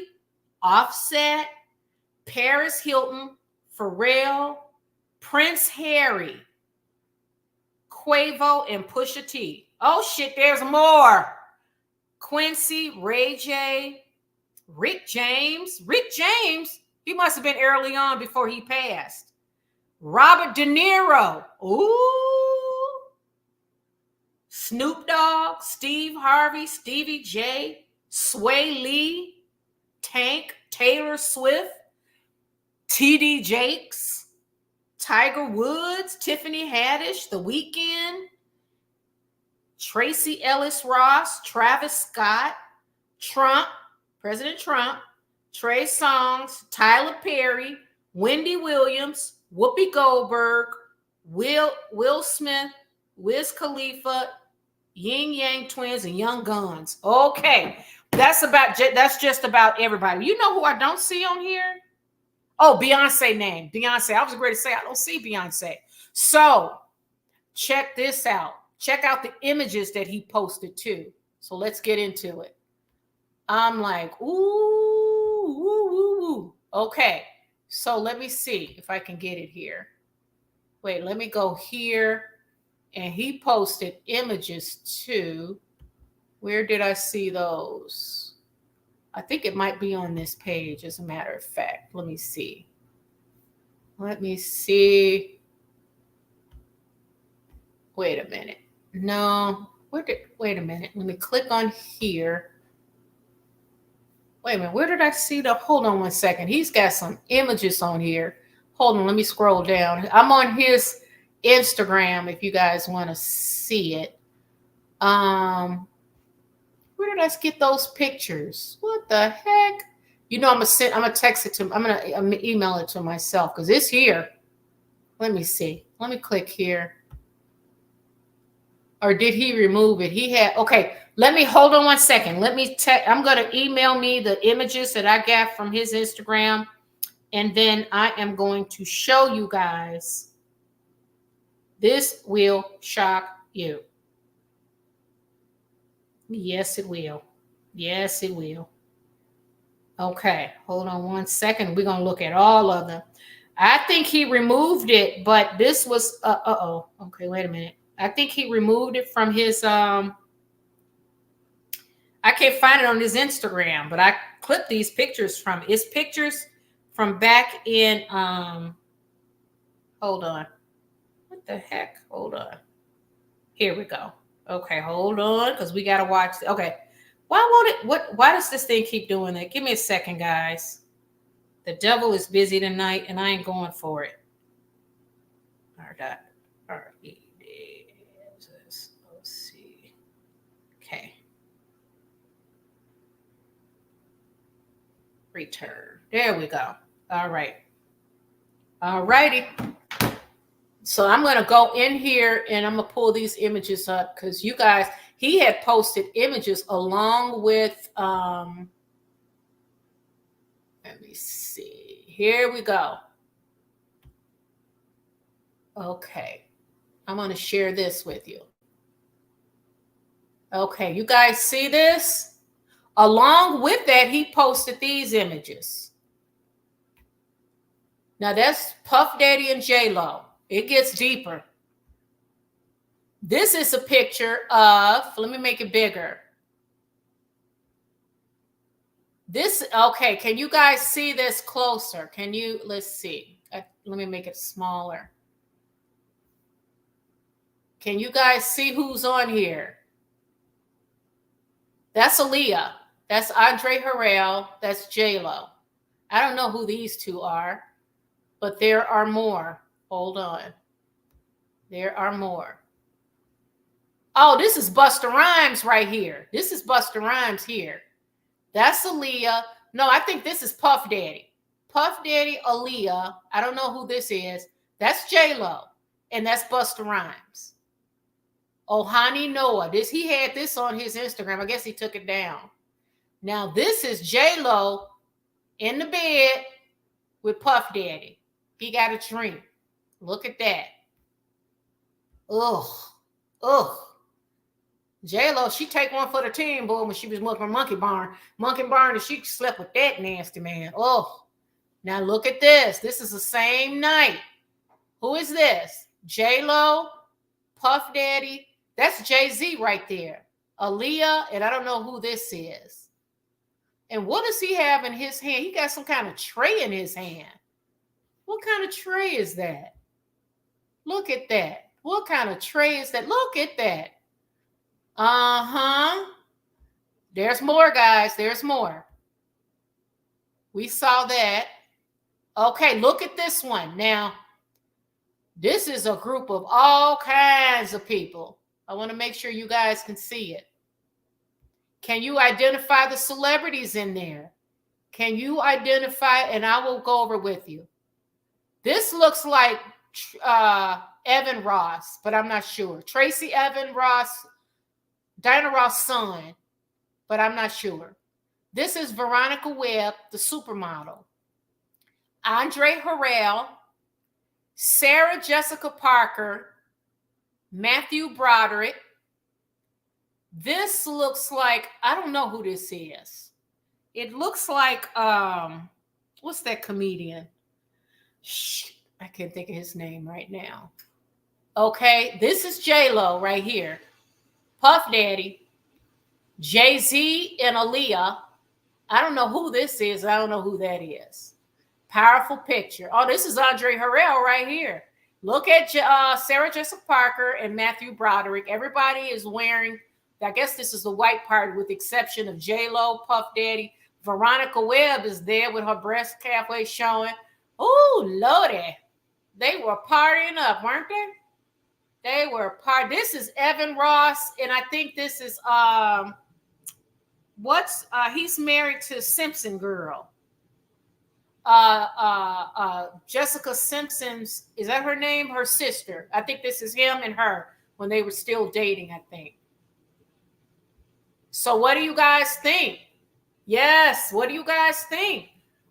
Offset, Paris Hilton, Pharrell, Prince Harry, Quavo, and Pusha T. Oh shit, there's more. Quincy, Ray J, Rick James, he must have been early on before he passed. Robert De Niro, ooh. Snoop Dogg, Steve Harvey, Stevie J, Sway Lee, Tank, Taylor Swift, T.D. Jakes, Tiger Woods, Tiffany Haddish, The Weeknd, Tracy Ellis Ross, Travis Scott, Trump, President Trump, Trey Songz, Tyler Perry, Wendy Williams, Whoopi Goldberg, Will Smith, Wiz Khalifa, Yin Yang Twins, and Young Guns. Okay, that's just about everybody. You know who I don't see on here? Oh, Beyonce name. Beyonce. I was ready to say I don't see Beyonce. So check this out. Check out the images that he posted too. So let's get into it. I'm like, ooh. Okay, so let me see if I can get it here. Wait, let me go here. And he posted images too. Where did I see those? I think it might be on this page, as a matter of fact. Let me see. Wait a minute. No. Wait a minute. Let me click on here. Wait a minute. Where did I see hold on one second. He's got some images on here. Hold on. Let me scroll down. I'm on his Instagram if you guys want to see it. Where did I get those pictures? What the heck? You know, I'm gonna text it to him. I'm gonna email it to myself because it's here. Let me see. Let me click here. Or did he remove it? Okay. Let me hold on one second. I'm gonna email me the images that I got from his Instagram, and then I am going to show you guys. This will shock you. Yes, it will. Yes, it will. Okay, hold on one second. We're going to look at all of them. I think he removed it, but this was, okay, wait a minute. I think he removed it from his, I can't find it on his Instagram, but I clipped these pictures from, it's pictures from back in, hold on. What the heck? Hold on. Here we go. Okay, hold on, because we got to watch. Okay. Why does this thing keep doing that? Give me a second, guys. The devil is busy tonight, and I ain't going for it. Let's see. Okay. Return. There we go. All right. All righty. So I'm going to go in here and I'm going to pull these images up because you guys, he had posted images along with, let me see. Here we go. Okay. I'm going to share this with you. Okay. You guys see this? Along with that, he posted these images. Now that's Puff Daddy and JLo. It gets deeper. This is a picture of, let me make it bigger. This, okay, can you guys see this closer? Can you, let's see. Let me make it smaller. Can you guys see who's on here? That's Aaliyah. That's Andre Harrell. That's JLo. I don't know who these two are, but there are more. Hold on. There are more. Oh, this is Busta Rhymes right here. This is Busta Rhymes here. That's Aaliyah. No, I think this is Puff Daddy. Puff Daddy, Aaliyah. I don't know who this is. That's JLo. And that's Busta Rhymes. Ojani Noa. He had this on his Instagram. I guess he took it down. Now, this is JLo in the bed with Puff Daddy. He got a drink. Look at that. Ugh. Ugh. JLo, she take one for the team, boy, when she was working Monkey Barn. Monkey Barn, and she slept with that nasty man. Oh. Now look at this. This is the same night. Who is this? JLo, Puff Daddy. That's Jay-Z right there. Aaliyah, and I don't know who this is. And what does he have in his hand? He got some kind of tray in his hand. What kind of tray is that? Look at that. What kind of tray is that? Look at that. Uh-huh. There's more, guys. There's more. We saw that. Okay, look at this one. Now, this is a group of all kinds of people. I want to make sure you guys can see it. Can you identify the celebrities in there? Can you identify, and I will go over with you. This looks like Evan Ross, but I'm not sure. Tracy Evan Ross, Diana Ross' son, but I'm not sure. This is Veronica Webb, the supermodel. Andre Harrell, Sarah Jessica Parker, Matthew Broderick. This looks like, I don't know who this is. It looks like, what's that comedian? I can't think of his name right now. Okay, this is JLo right here. Puff Daddy, Jay-Z and Aaliyah. I don't know who this is. I don't know who that is. Powerful picture. Oh, this is Andre Harrell right here. Look at Sarah Jessica Parker and Matthew Broderick. Everybody is wearing, I guess this is the white part with the exception of JLo, Puff Daddy. Veronica Webb is there with her breast halfway showing. Oh, Lordy. They were partying up, weren't they? They were partying. This is Evan Ross, and I think this is, he's married to Simpson girl. Jessica Simpson's, is that her name? Her sister. I think this is him and her when they were still dating, I think. So what do you guys think? Yes, what do you guys think?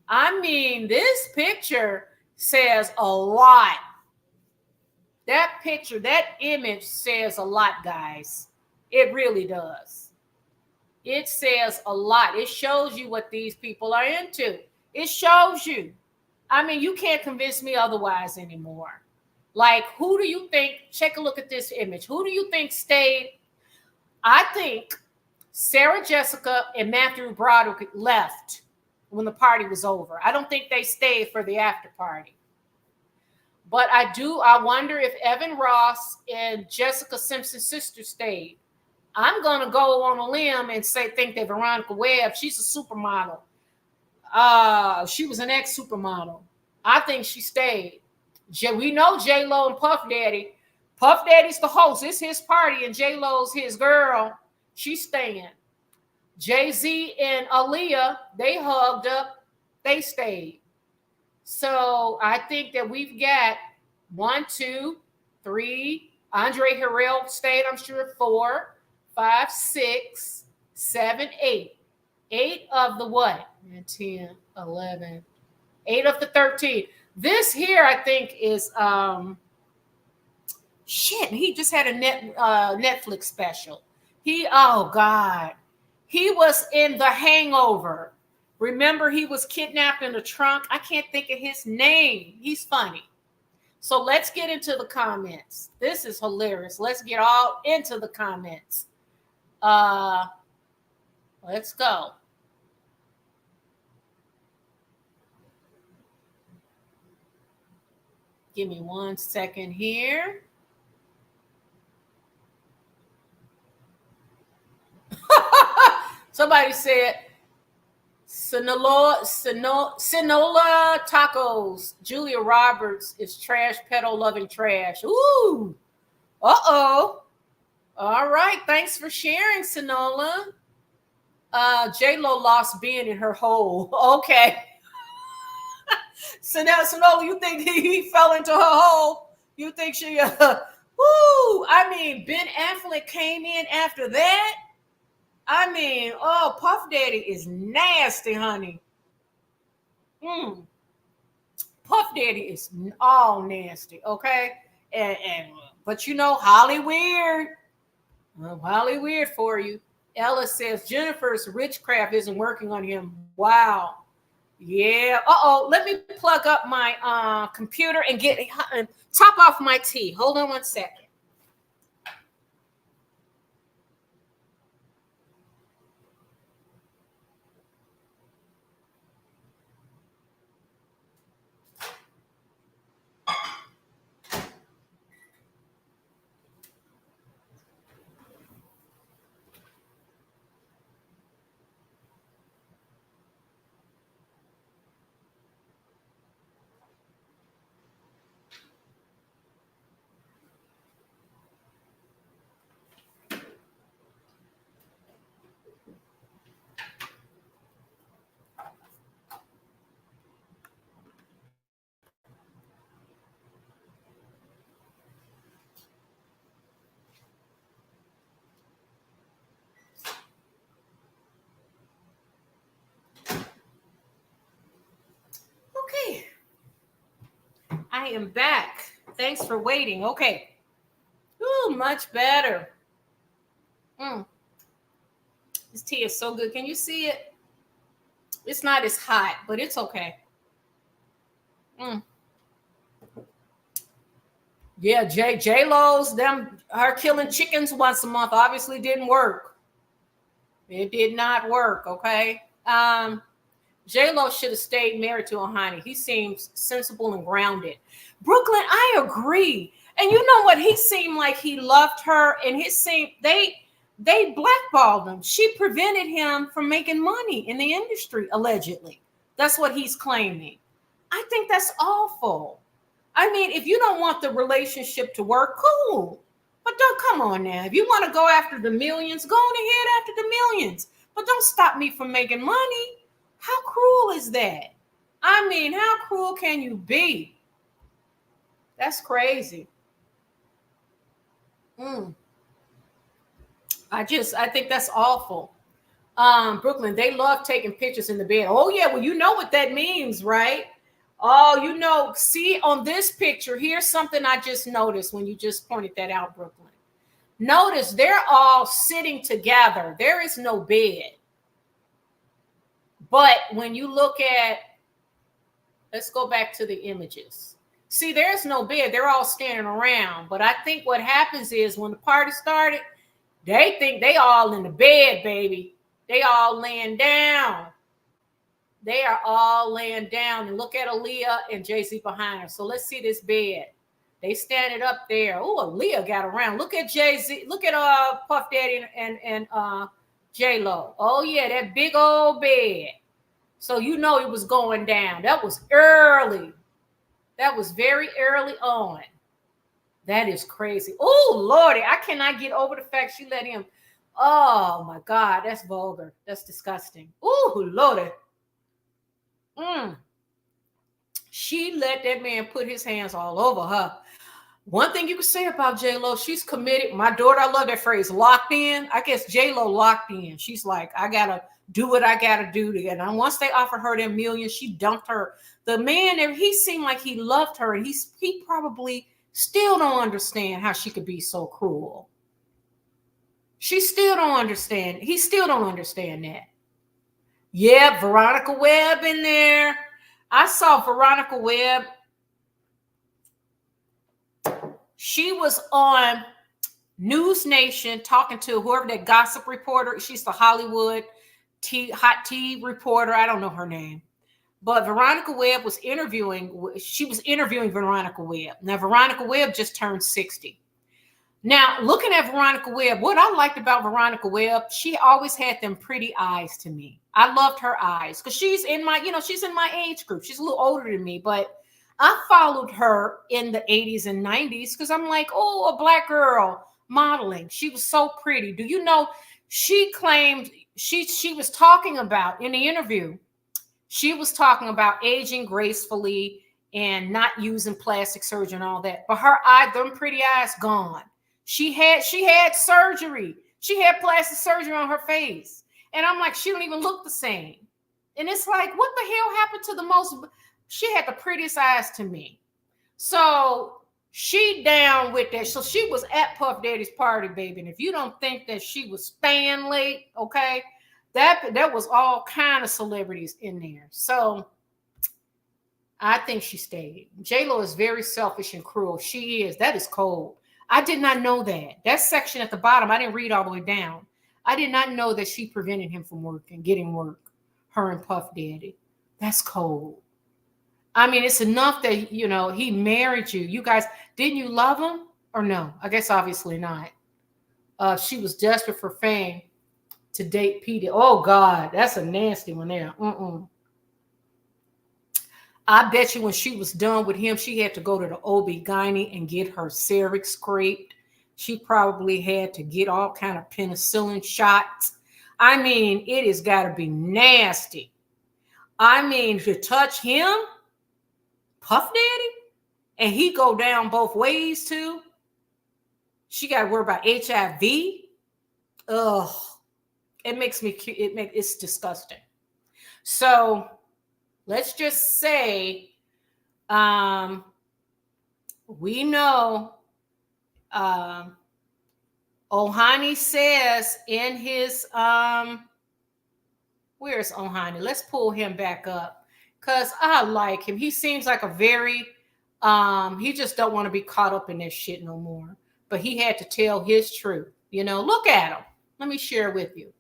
I mean, this picture says a lot. That picture, that image says a lot, guys. It really does. It says a lot. It shows you what these people are into. It shows you. I mean, you can't convince me otherwise anymore. Like, who do you think, take a look at this image. Who do you think stayed? I think Sarah Jessica and Matthew Broderick left when the party was over. I don't think they stayed for the after party. But I wonder if Evan Ross and Jessica Simpson's sister stayed. I'm going to go on a limb and think that Veronica Webb, she's a supermodel. She was an ex-supermodel. I think she stayed. We know JLo and Puff Daddy. Puff Daddy's the host. It's his party, and JLo's his girl. She's staying. Jay-Z and Aaliyah, they hugged up. They stayed. So I think that we've got 1, 2, 3. Andre Harrell stayed, I'm sure, 4, 5, 6, 7, 8. 8 of the what? 10, 11. 8 of the 13. This here, I think, is shit. He just had a Netflix special. Oh God, he was in The Hangover. Remember, he was kidnapped in the trunk. I can't think of his name. He's funny. So let's get into the comments. This is hilarious. Let's get all into the comments. Let's go. Give me 1 second here. Somebody said Sinola tacos. Julia Roberts is trash pedo loving trash. Ooh. Uh-oh. All right. Thanks for sharing, Sinola. JLo lost being in her hole. Okay. So now, Sinola, you think he fell into her hole? You think she woo? I mean, Ben Affleck came in after that. I mean, oh, Puff Daddy is nasty, honey. Puff Daddy is all nasty, okay? But you know, Hollyweird. Hollyweird for you. Ella says Jennifer's witchcraft isn't working on him. Wow. Yeah. Uh-oh. Let me plug up my computer and top off my tea. Hold on 1 second. Okay. I am back. Thanks for waiting. Okay. Ooh, much better. This tea is so good. Can you see it? It's not as hot, but it's okay. Yeah, JLo's her killing chickens once a month obviously didn't work. It did not work, okay? JLo should have stayed married to Ojani. He seems sensible and grounded. Brooklyn, I agree. And you know what? He seemed like he loved her, and they blackballed him. She prevented him from making money in the industry, allegedly. That's what he's claiming. I think that's awful. I mean, if you don't want the relationship to work, cool. But don't come on now. If you want to go after the millions, go on ahead after the millions. But don't stop me from making money. How cruel is that? I mean, how cruel can you be? That's crazy. I think that's awful. Brooklyn, they love taking pictures in the bed. Oh, yeah. Well, you know what that means, right? Oh, you know, see on this picture, here's something I just noticed when you just pointed that out, Brooklyn. Notice they're all sitting together. There is no bed. But when you look at, let's go back to the images. See, there's no bed. They're all standing around. But I think what happens is when the party started, they think they all in the bed, baby. They all laying down. They are all laying down. And look at Aaliyah and Jay-Z behind her. So let's see this bed. They standing up there. Oh, Aaliyah got around. Look at Jay-Z. Look at Puff Daddy and JLo. Oh, yeah, that big old bed. So you know it was going down. That was early. That was very early on. That is crazy. Oh, Lordy, I cannot get over the fact she let him. Oh, my God, that's vulgar. That's disgusting. Oh, Lordy. She let that man put his hands all over her. One thing you can say about JLo, she's committed. My daughter, I love that phrase, locked in. I guess JLo locked in. She's like, I gotta do what I gotta do to get. And once they offered her them millions, she dumped her. The man, he seemed like he loved her, and he probably still don't understand how she could be so cruel. She still don't understand. He still don't understand that. Yeah, Veronica Webb in there. I saw Veronica Webb. She was on News Nation talking to whoever that gossip reporter. She's the Hollywood hot tea reporter. I don't know her name. But Veronica Webb was interviewing. She was interviewing Veronica Webb. Now, Veronica Webb just turned 60. Now, looking at Veronica Webb, what I liked about Veronica Webb, she always had them pretty eyes to me. I loved her eyes because she's in my, she's in my age group. She's a little older than me, but I followed her in the 80s and 90s because I'm like, oh, a black girl modeling. She was so pretty. Do you know, she claimed she was talking about in the interview, she was talking about aging gracefully and not using plastic surgery and all that. But her them pretty eyes gone. She had surgery. She had plastic surgery on her face. And I'm like, she don't even look the same. And it's like, what the hell happened to the most? She had the prettiest eyes to me. So she down with that. So she was at Puff Daddy's party, baby. And if you don't think that she was staying late, okay, that was all kind of celebrities in there. So I think she stayed. JLo is very selfish and cruel. She is. That is cold. I did not know that. That section at the bottom, I didn't read all the way down. I did not know that she prevented him from work and getting work, her and Puff Daddy. That's cold. I mean, it's enough that, he married you. You guys, didn't you love him or no? I guess obviously not. She was desperate for fame to date P-Diddy. Oh, God, that's a nasty one there. I bet you when she was done with him, she had to go to the OB-GYN and get her cervix scraped. She probably had to get all kind of penicillin shots. I mean, it has got to be nasty. I mean, to touch him, Puff Daddy, and he go down both ways too. She got to worry about HIV. Ugh, it's disgusting. So let's just say, we know, Ojani says in his, where's Ojani? Let's pull him back up because I like him. He seems like a very, he just don't want to be caught up in this shit no more. But he had to tell his truth. Look at him. Let me share with you.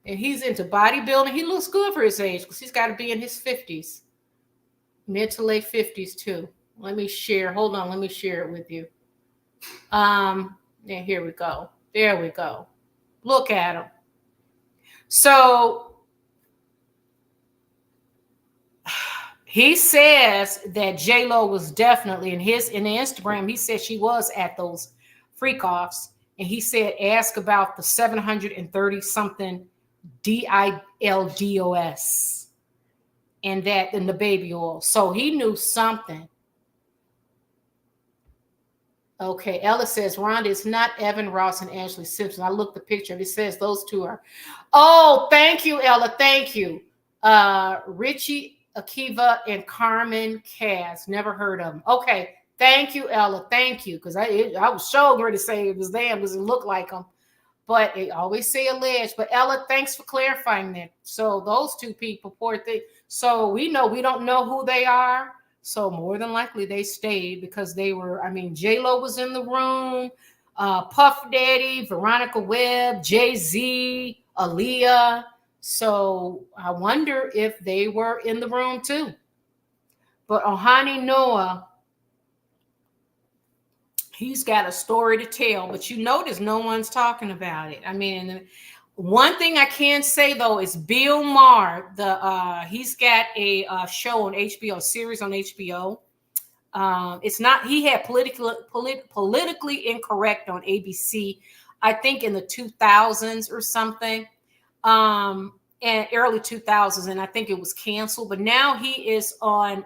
And he's into bodybuilding. He looks good for his age because he's got to be in his 50s, mid to late 50s too. Let me share. Hold on. Let me share it with you. Yeah, here we go. There we go. Look at him. So he says that JLo was definitely in the Instagram. He said she was at those Freakoffs, and he said ask about the 730 something DILDOS and that in the baby oil. So he knew something. Okay, Ella says, Rhonda, it's not Evan Ross and Ashley Simpson. I looked the picture. It says those two are. Oh, thank you, Ella. Thank you. Richie Akiva and Carmen Cass. Never heard of them. Okay, thank you, Ella. Thank you. Because I was so ready to say it was them. It doesn't look like them. But they always say alleged. But Ella, thanks for clarifying that. So those two people, poor thing. So we don't know who they are. So more than likely they stayed because they were, JLo was in the room, Puff Daddy, Veronica Webb, Jay-Z, Aaliyah. So I wonder if they were in the room too. But Ojani Noa, he's got a story to tell, but you notice no one's talking about it. One thing I can say though is Bill Maher, he's got a show on HBO, a series on HBO. It's not, he had politically incorrect on ABC, I think in the 2000s or something. in early 2000s, and I think it was canceled. But now he is on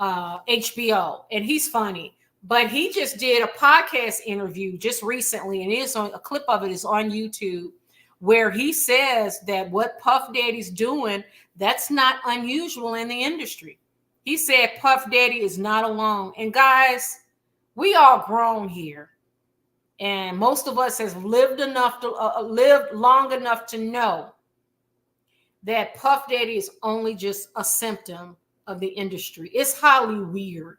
HBO, and he's funny. But he just did a podcast interview just recently, and it is on a clip of it is on YouTube, where he says that what Puff Daddy's doing, that's not unusual in the industry. He said Puff Daddy is not alone. And guys, we all grown here, and most of us has lived long enough to know that Puff Daddy is only just a symptom of the industry. It's Hollyweird.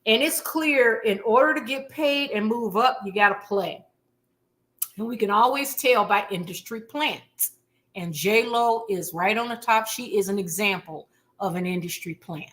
And it's clear, in order to get paid and move up, you got to play. And we can always tell by industry plants. And JLo is right on the top. She is an example of an industry plant.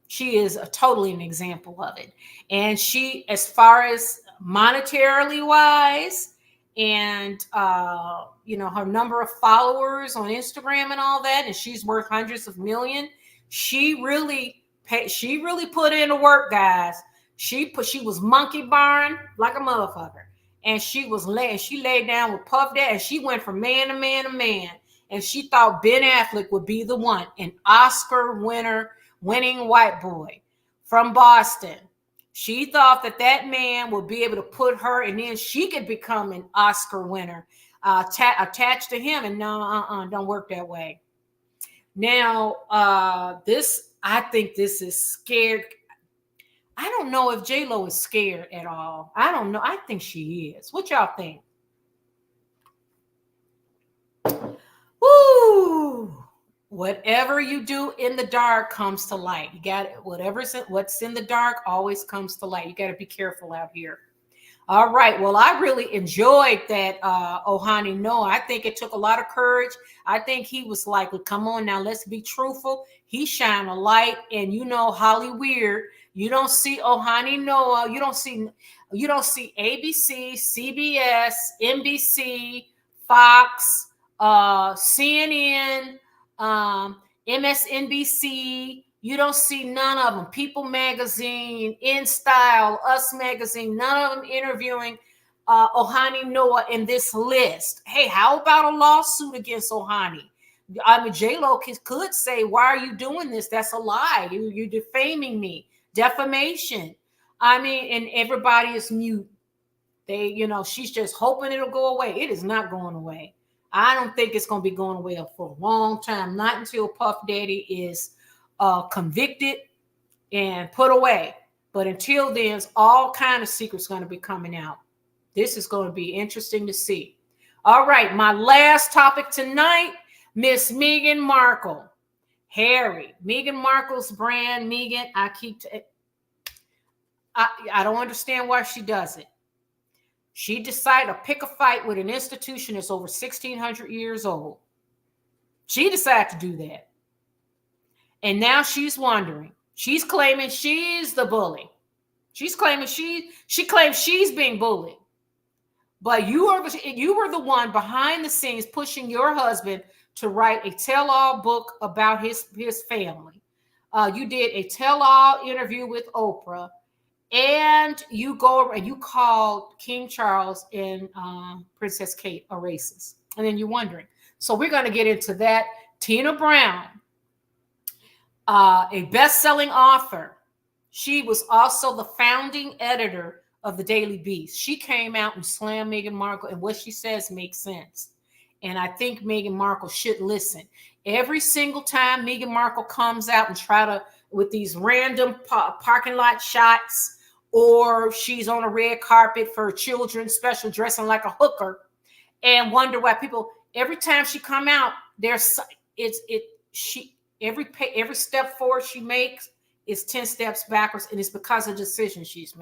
She is totally an example of it. And she, as far as monetarily wise, and her number of followers on Instagram and all that, and she's worth hundreds of millions. She really put in the work, guys. She was monkey barn like a motherfucker, and she laid down with Puff Daddy, and she went from man to man to man, and she thought Ben Affleck would be the one, an Oscar winning white boy from Boston. She thought that man would be able to put her, and then she could become an Oscar winner attached to him. And no, don't work that way. Now, I think this is scared. I don't know if JLo is scared at all. I don't know. I think she is. What y'all think? Woo! Whatever you do in the dark comes to light. You got it. What's in the dark always comes to light. You got to be careful out here. All right. Well, I really enjoyed that Ojani Noa. I think it took a lot of courage. I think he was like, well, come on now, let's be truthful. He shined a light, and Hollyweird. You don't see Ojani Noa. You don't see ABC, CBS, NBC, Fox, CNN, MSNBC. You don't see none of them. People Magazine, In Style, Us Magazine, none of them interviewing Ojani Noa in this list. Hey, how about a lawsuit against Ojani? I mean, JLo could say, why are you doing this? That's a lie. You're defaming me. Defamation. I mean, and everybody is mute. She's just hoping it'll go away. It is not going away. I don't think it's going to be going away for a long time. Not until Puff Daddy is convicted and put away. But until then, all kind of secrets going to be coming out. This is going to be interesting to see. All right, my last topic tonight, Miss Meghan Markle. Harry, Meghan Markle's brand, Meghan, I don't understand why she does it. She decided to pick a fight with an institution that's over 1,600 years old. She decided to do that. And now she's wondering. She's claiming she's the bully. She's claiming she claims she's being bullied. But you were the one behind the scenes pushing your husband to write a tell-all book about his family. You did a tell-all interview with Oprah, and you called King Charles and Princess Kate a racist. And then you're wondering. So we're going to get into that. Tina Brown, a best-selling author. She was also the founding editor of the Daily Beast. She came out and slammed Meghan Markle, and what she says makes sense. And I think Meghan Markle should listen. Every single time Meghan Markle comes out and with these random parking lot shots, or she's on a red carpet for children's special dressing like a hooker, and wonder why people, every time she come out, every step forward she makes is 10 steps backwards, and it's because of decisions she's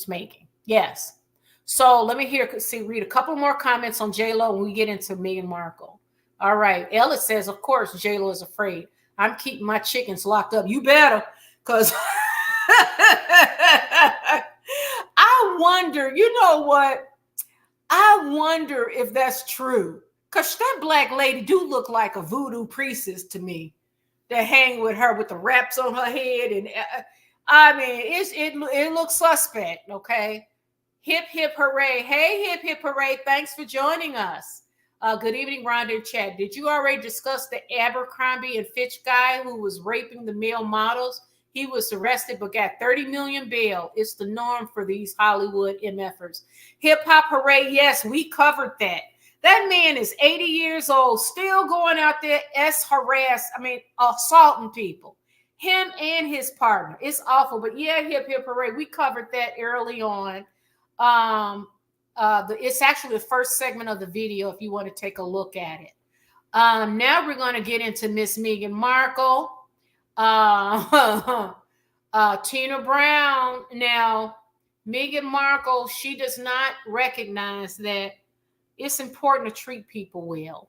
making. Yes. So let me read a couple more comments on JLo when we get into Meghan Markle. All right. Ellis says, of course, JLo is afraid. I'm keeping my chickens locked up. You better, because I wonder, you know what? I wonder if that's true. Because that black lady do look like a voodoo priestess to me. That hang with her with the wraps on her head. And I mean, it looks suspect, okay? Hip, hip, hooray. Hey, hip, hip, hooray. Thanks for joining us. Good evening, Rhonda and Chad. Did you already discuss the Abercrombie and Fitch guy who was raping the male models? He was arrested but got 30 million bail. It's the norm for these Hollywood MFers. Hip Hop Hooray. Yes, we covered that. That man is 80 years old, still going out there assaulting people. Him and his partner. It's awful. But yeah, Hip Hip Hooray. We covered that early on. It's actually the first segment of the video if you want to take a look at it. Now we're going to get into Miss Meghan Markle. Tina Brown. Now, Meghan Markle, she does not recognize that it's important to treat people well.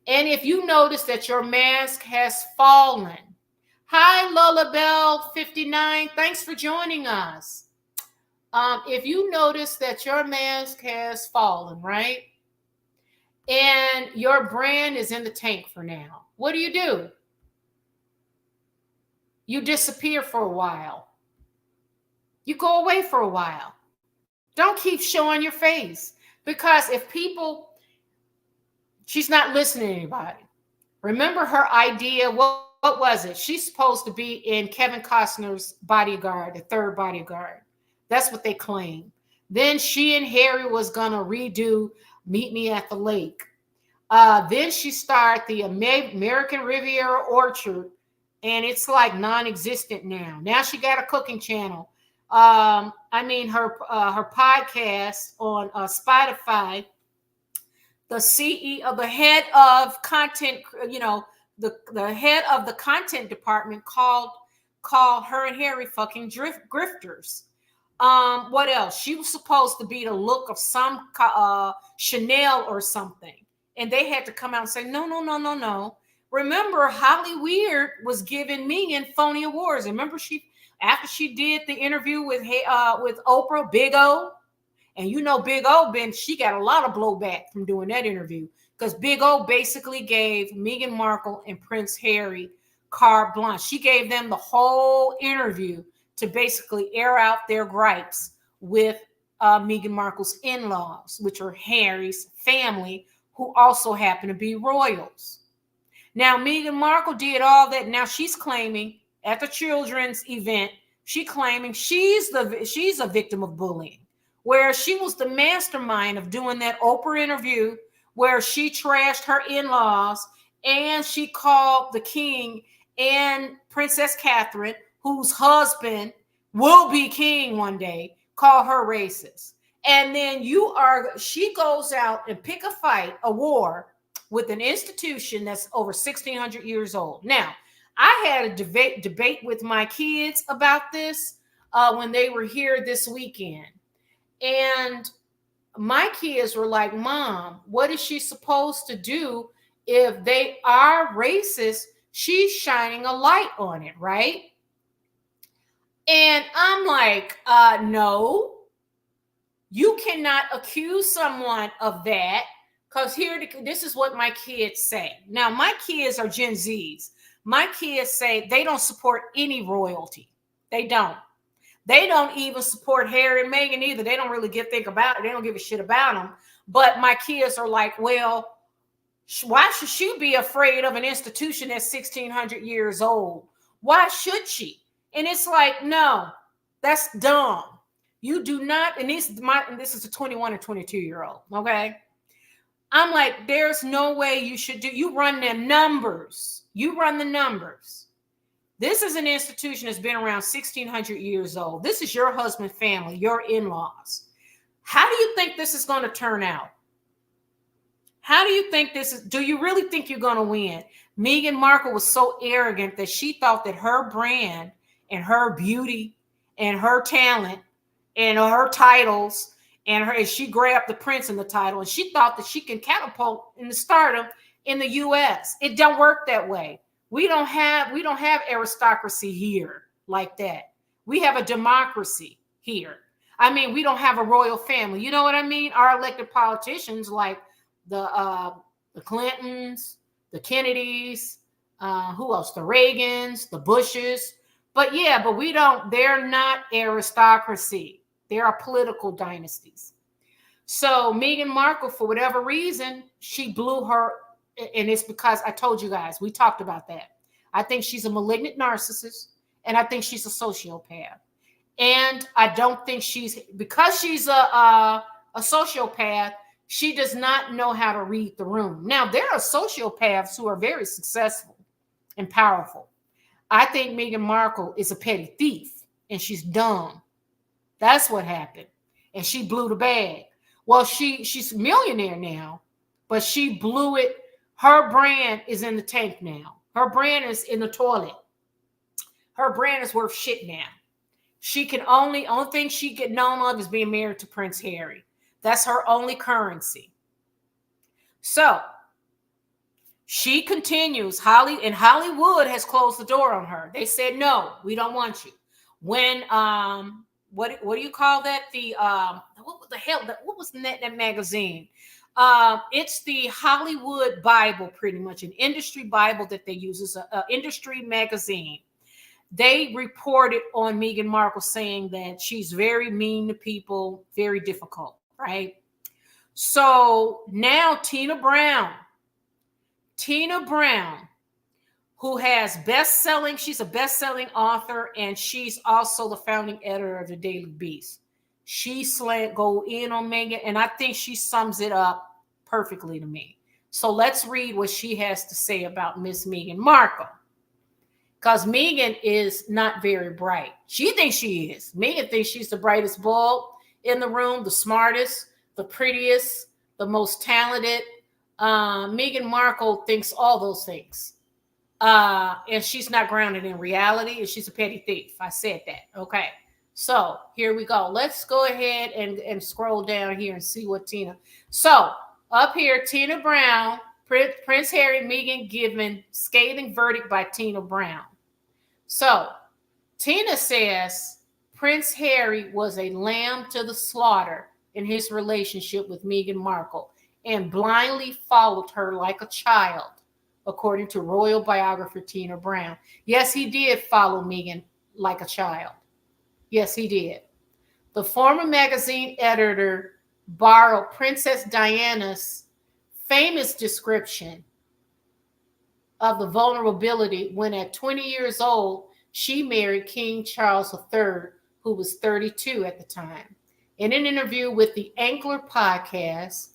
And if you notice that your mask has fallen, hi, Lullabelle 59, thanks for joining us. If you notice that your mask has fallen, right, and your brand is in the tank for now, what do? You disappear for a while. You go away for a while. Don't keep showing your face. Because if people, she's not listening to anybody. Remember her idea, what was it? She's supposed to be in Kevin Costner's bodyguard, the third bodyguard. That's what they claim. Then she and Harry was going to redo Meet Me at the Lake. Then she started the American Riviera Orchard, and it's like non-existent now. Now she got a cooking channel. Her podcast on Spotify. The CEO, the head of content, the head of the content department called her and Harry fucking grifters. What else? She was supposed to be the look of some Chanel or something, and they had to come out and say no. Remember, Hollyweird was giving Meghan phony awards. Remember, after she did the interview with Oprah, Big O, and Big O, she got a lot of blowback from doing that interview because Big O basically gave Meghan Markle and Prince Harry carte blanche. She gave them the whole interview to basically air out their gripes with Meghan Markle's in-laws, which are Harry's family, who also happen to be royals. Now, Meghan Markle did all that. Now she's claiming at the children's event, she's a victim of bullying, where she was the mastermind of doing that Oprah interview where she trashed her in-laws and she called the king and Princess Catherine, whose husband will be king one day, call her racist. And then she goes out and pick a war with an institution that's over 1,600 years old. Now, I had a debate with my kids about this when they were here this weekend. And my kids were like, Mom, what is she supposed to do if they are racist? She's shining a light on it, right? And I'm like, no, you cannot accuse someone of that. Because this is what my kids say. Now, my kids are Gen Zs. My kids say they don't support any royalty. They don't. They don't even support Harry and Meghan either. They don't really think about it. They don't give a shit about them. But my kids are like, well, why should she be afraid of an institution that's 1,600 years old? Why should she? And it's like, no, that's dumb. You do not. And this is a 21 and 22-year-old. Okay. I'm like, there's no way you should you run them numbers. You run the numbers. This is an institution that's been around 1,600 years old. This is your husband's family, your in-laws. How do you think this is going to turn out? How do you think do you really think you're going to win? Meghan Markle was so arrogant that she thought that her brand and her beauty and her talent and her titles and she grabbed the prince in the title, and she thought that she can catapult in the stardom in the U.S. It don't work that way. We don't have aristocracy here like that. We have a democracy here. I mean, we don't have a royal family. You know what I mean? Our elected politicians, like the Clintons, the Kennedys, who else? The Reagans, the Bushes. But they're not aristocracy. They are political dynasties. So Meghan Markle, for whatever reason, she blew her, and it's because I told you guys, we talked about that. I think she's a malignant narcissist, and I think she's a sociopath. And I don't think because she's a sociopath, she does not know how to read the room. Now, there are sociopaths who are very successful and powerful. I think Meghan Markle is a petty thief, and she's dumb. That's what happened. And she blew the bag. Well, she's a millionaire now, but she blew it. Her brand is in the tank now. Her brand is in the toilet. Her brand is worth shit now. She can only thing she get known of is being married to Prince Harry. That's her only currency. So she continues. Hollywood has closed the door on her. They said, no, we don't want you. When what do you call that? What the hell? What was that magazine? It's the Hollywood Bible, pretty much an industry Bible that they use. It's an industry magazine. They reported on Meghan Markle saying that she's very mean to people, very difficult, right? So now Tina Brown, who has she's a best-selling author, and she's also the founding editor of the Daily Beast. She go in on Meghan, and I think she sums it up perfectly to me. So let's read what she has to say about Miss Meghan Markle. Because Meghan is not very bright. She thinks she is. Meghan thinks she's the brightest bulb in the room, the smartest, the prettiest, the most talented. Meghan Markle thinks all those things. And she's not grounded in reality, and she's a petty thief. I said that. Okay. So here we go. Let's go ahead and scroll down here and see what Tina. So up here, Tina Brown, Prince Harry, Meghan given scathing verdict by Tina Brown. So Tina says Prince Harry was a lamb to the slaughter in his relationship with Meghan Markle and blindly followed her like a child, according to royal biographer Tina Brown. Yes, he did follow Meghan like a child. Yes, he did. The former magazine editor borrowed Princess Diana's famous description of the vulnerability when at 20 years old, she married King Charles III, who was 32 at the time. In an interview with the Ankler podcast,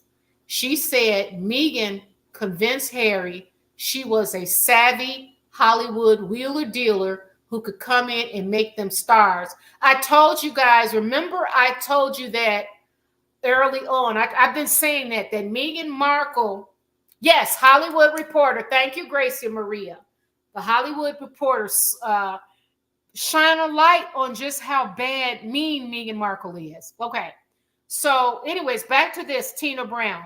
she said Meghan convinced Harry she was a savvy Hollywood wheeler dealer who could come in and make them stars. I told you guys, remember I told you that early on. I've been saying that Meghan Markle, yes, Hollywood Reporter. Thank you, Gracie Maria. The Hollywood Reporter shine a light on just how mean Meghan Markle is. Okay. So anyways, back to this, Tina Brown.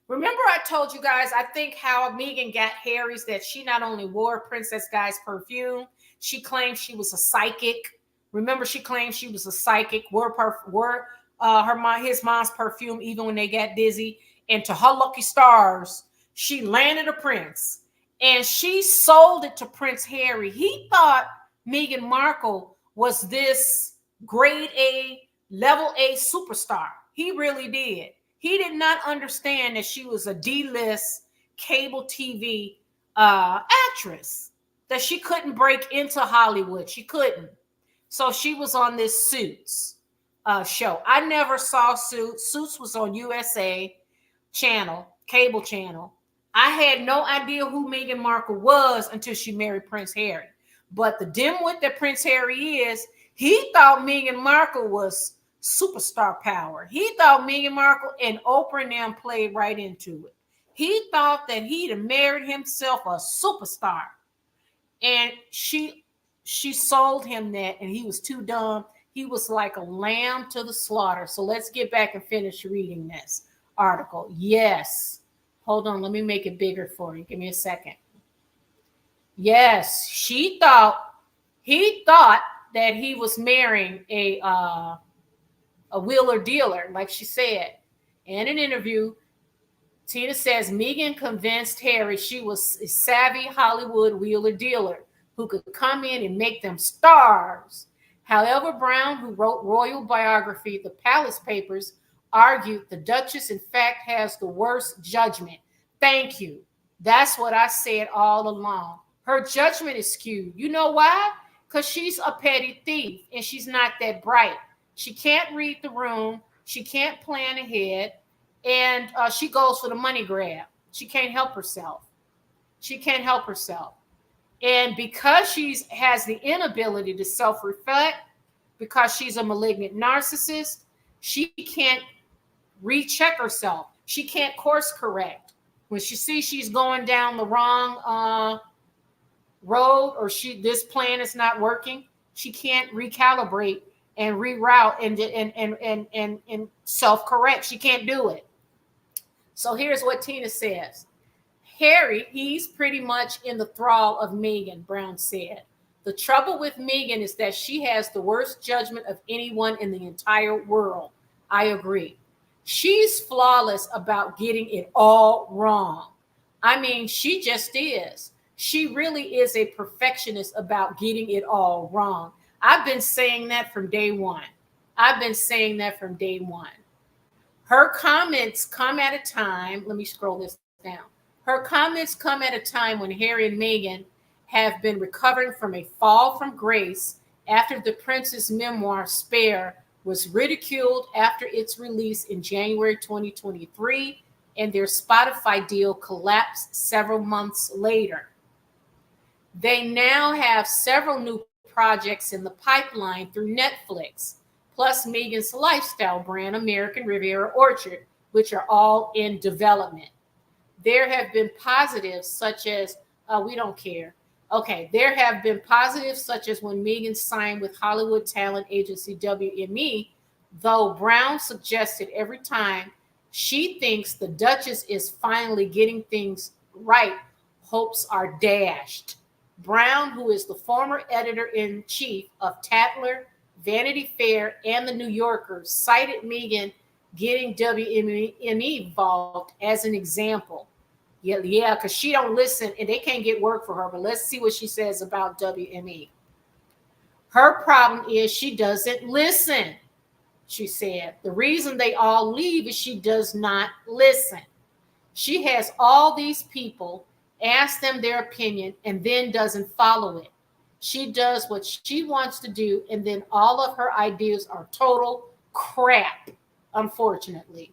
Remember I told you guys, I think how Meghan got Harry's that she not only wore Princess Di's perfume, she claimed she was a psychic. Remember she claimed she was a psychic, wore his mom's perfume even when they got dizzy. And to her lucky stars, she landed a prince. And she sold it to Prince Harry. He thought Meghan Markle was this grade A, level A superstar. He really did. He did not understand that she was a D-list cable TV actress, that she couldn't break into Hollywood. She couldn't. So she was on this Suits show. I never saw Suits. Suits was on USA channel, cable channel. I had no idea who Meghan Markle was until she married Prince Harry. But the dimwit that Prince Harry is, he thought Meghan Markle was superstar power. He thought Meghan Markle and Oprah and them played right into it. He thought that he'd have married himself a superstar. And she sold him that, and he was too dumb. He was like a lamb to the slaughter. So let's get back and finish reading this article. Yes. Hold on. Let me make it bigger for you. Give me a second. Yes. He thought that he was marrying a wheeler dealer, like she said. In an interview, Tina says Meghan convinced Harry she was a savvy Hollywood wheeler dealer who could come in and make them stars. However, Brown, who wrote royal biography, The Palace Papers, argued the Duchess, in fact, has the worst judgment. Thank you. That's what I said all along. Her judgment is skewed. You know why? Because she's a petty thief and she's not that bright. She can't read the room. She can't plan ahead. And she goes for the money grab. She can't help herself. She can't help herself. And because she has the inability to self-reflect, because she's a malignant narcissist, she can't recheck herself. She can't course correct. When she sees she's going down the wrong road, or this plan is not working, she can't recalibrate and reroute and self-correct. She can't do it. So here's what Tina says. Harry, he's pretty much in the thrall of Meghan, Brown said. The trouble with Meghan is that she has the worst judgment of anyone in the entire world. I agree. She's flawless about getting it all wrong. I mean, she just is. She really is a perfectionist about getting it all wrong. I've been saying that from day one. Her comments come at a time. Let me scroll this down. Her comments come at a time when Harry and Meghan have been recovering from a fall from grace after the prince's memoir, Spare, was ridiculed after its release in January 2023, and their Spotify deal collapsed several months later. They now have several new projects in the pipeline through Netflix, plus Meghan's lifestyle brand, American Riviera Orchard, which are all in development. There have been positives such as, we don't care. Okay, there have been positives such as when Meghan signed with Hollywood talent agency WME, though Brown suggested every time she thinks the Duchess is finally getting things right, hopes are dashed. Brown, who is the former editor-in-chief of Tatler, Vanity Fair, and The New Yorker, cited Meghan getting WME involved as an example. Yeah, because she don't listen and they can't get work for her. But let's see what she says about WME. Her problem is she doesn't listen, she said. The reason they all leave is she does not listen. She has all these people, ask them their opinion, and then doesn't follow it. She does what she wants to do, and then all of her ideas are total crap, unfortunately.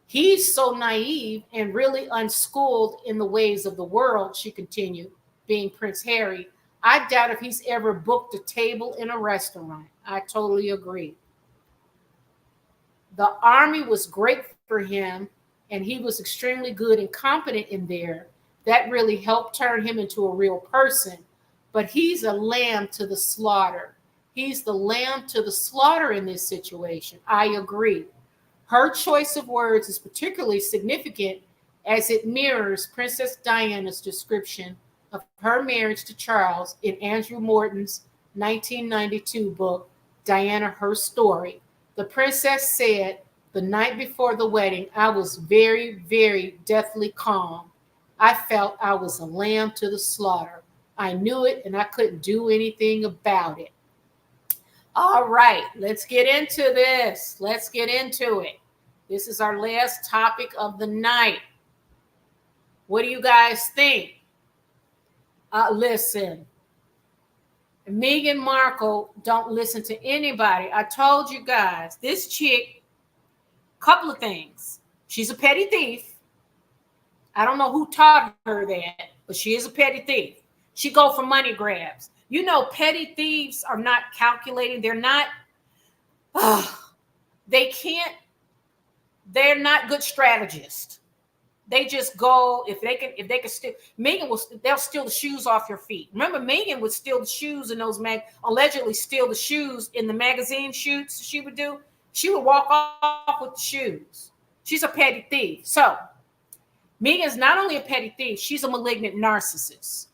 He's so naive and really unschooled in the ways of the world, she continued, being Prince Harry. I doubt if he's ever booked a table in a restaurant. I totally agree. The army was great for him, and he was extremely good and competent in there. That really helped turn him into a real person. But he's a lamb to the slaughter. He's the lamb to the slaughter in this situation. I agree. Her choice of words is particularly significant as it mirrors Princess Diana's description of her marriage to Charles in Andrew Morton's 1992 book, Diana, Her Story. The princess said, the night before the wedding, I was very, very deathly calm. I felt I was a lamb to the slaughter. I knew it and I couldn't do anything about it. All right, let's get into this. Let's get into it. This is our last topic of the night. What do you guys think? Listen, Meghan Markle don't listen to anybody. I told you guys, this chick, couple of things. She's a petty thief. I don't know who taught her that, but she is a petty thief. She go for money grabs. You know, petty thieves are not calculating. They're not, they can't, they're not good strategists. They just go, if they can steal, they'll steal the shoes off your feet. Remember, Meghan would steal the shoes in those allegedly steal the shoes in the magazine shoots she would do. She would walk off with the shoes. She's a petty thief. So Meghan's not only a petty thief, she's a malignant narcissist.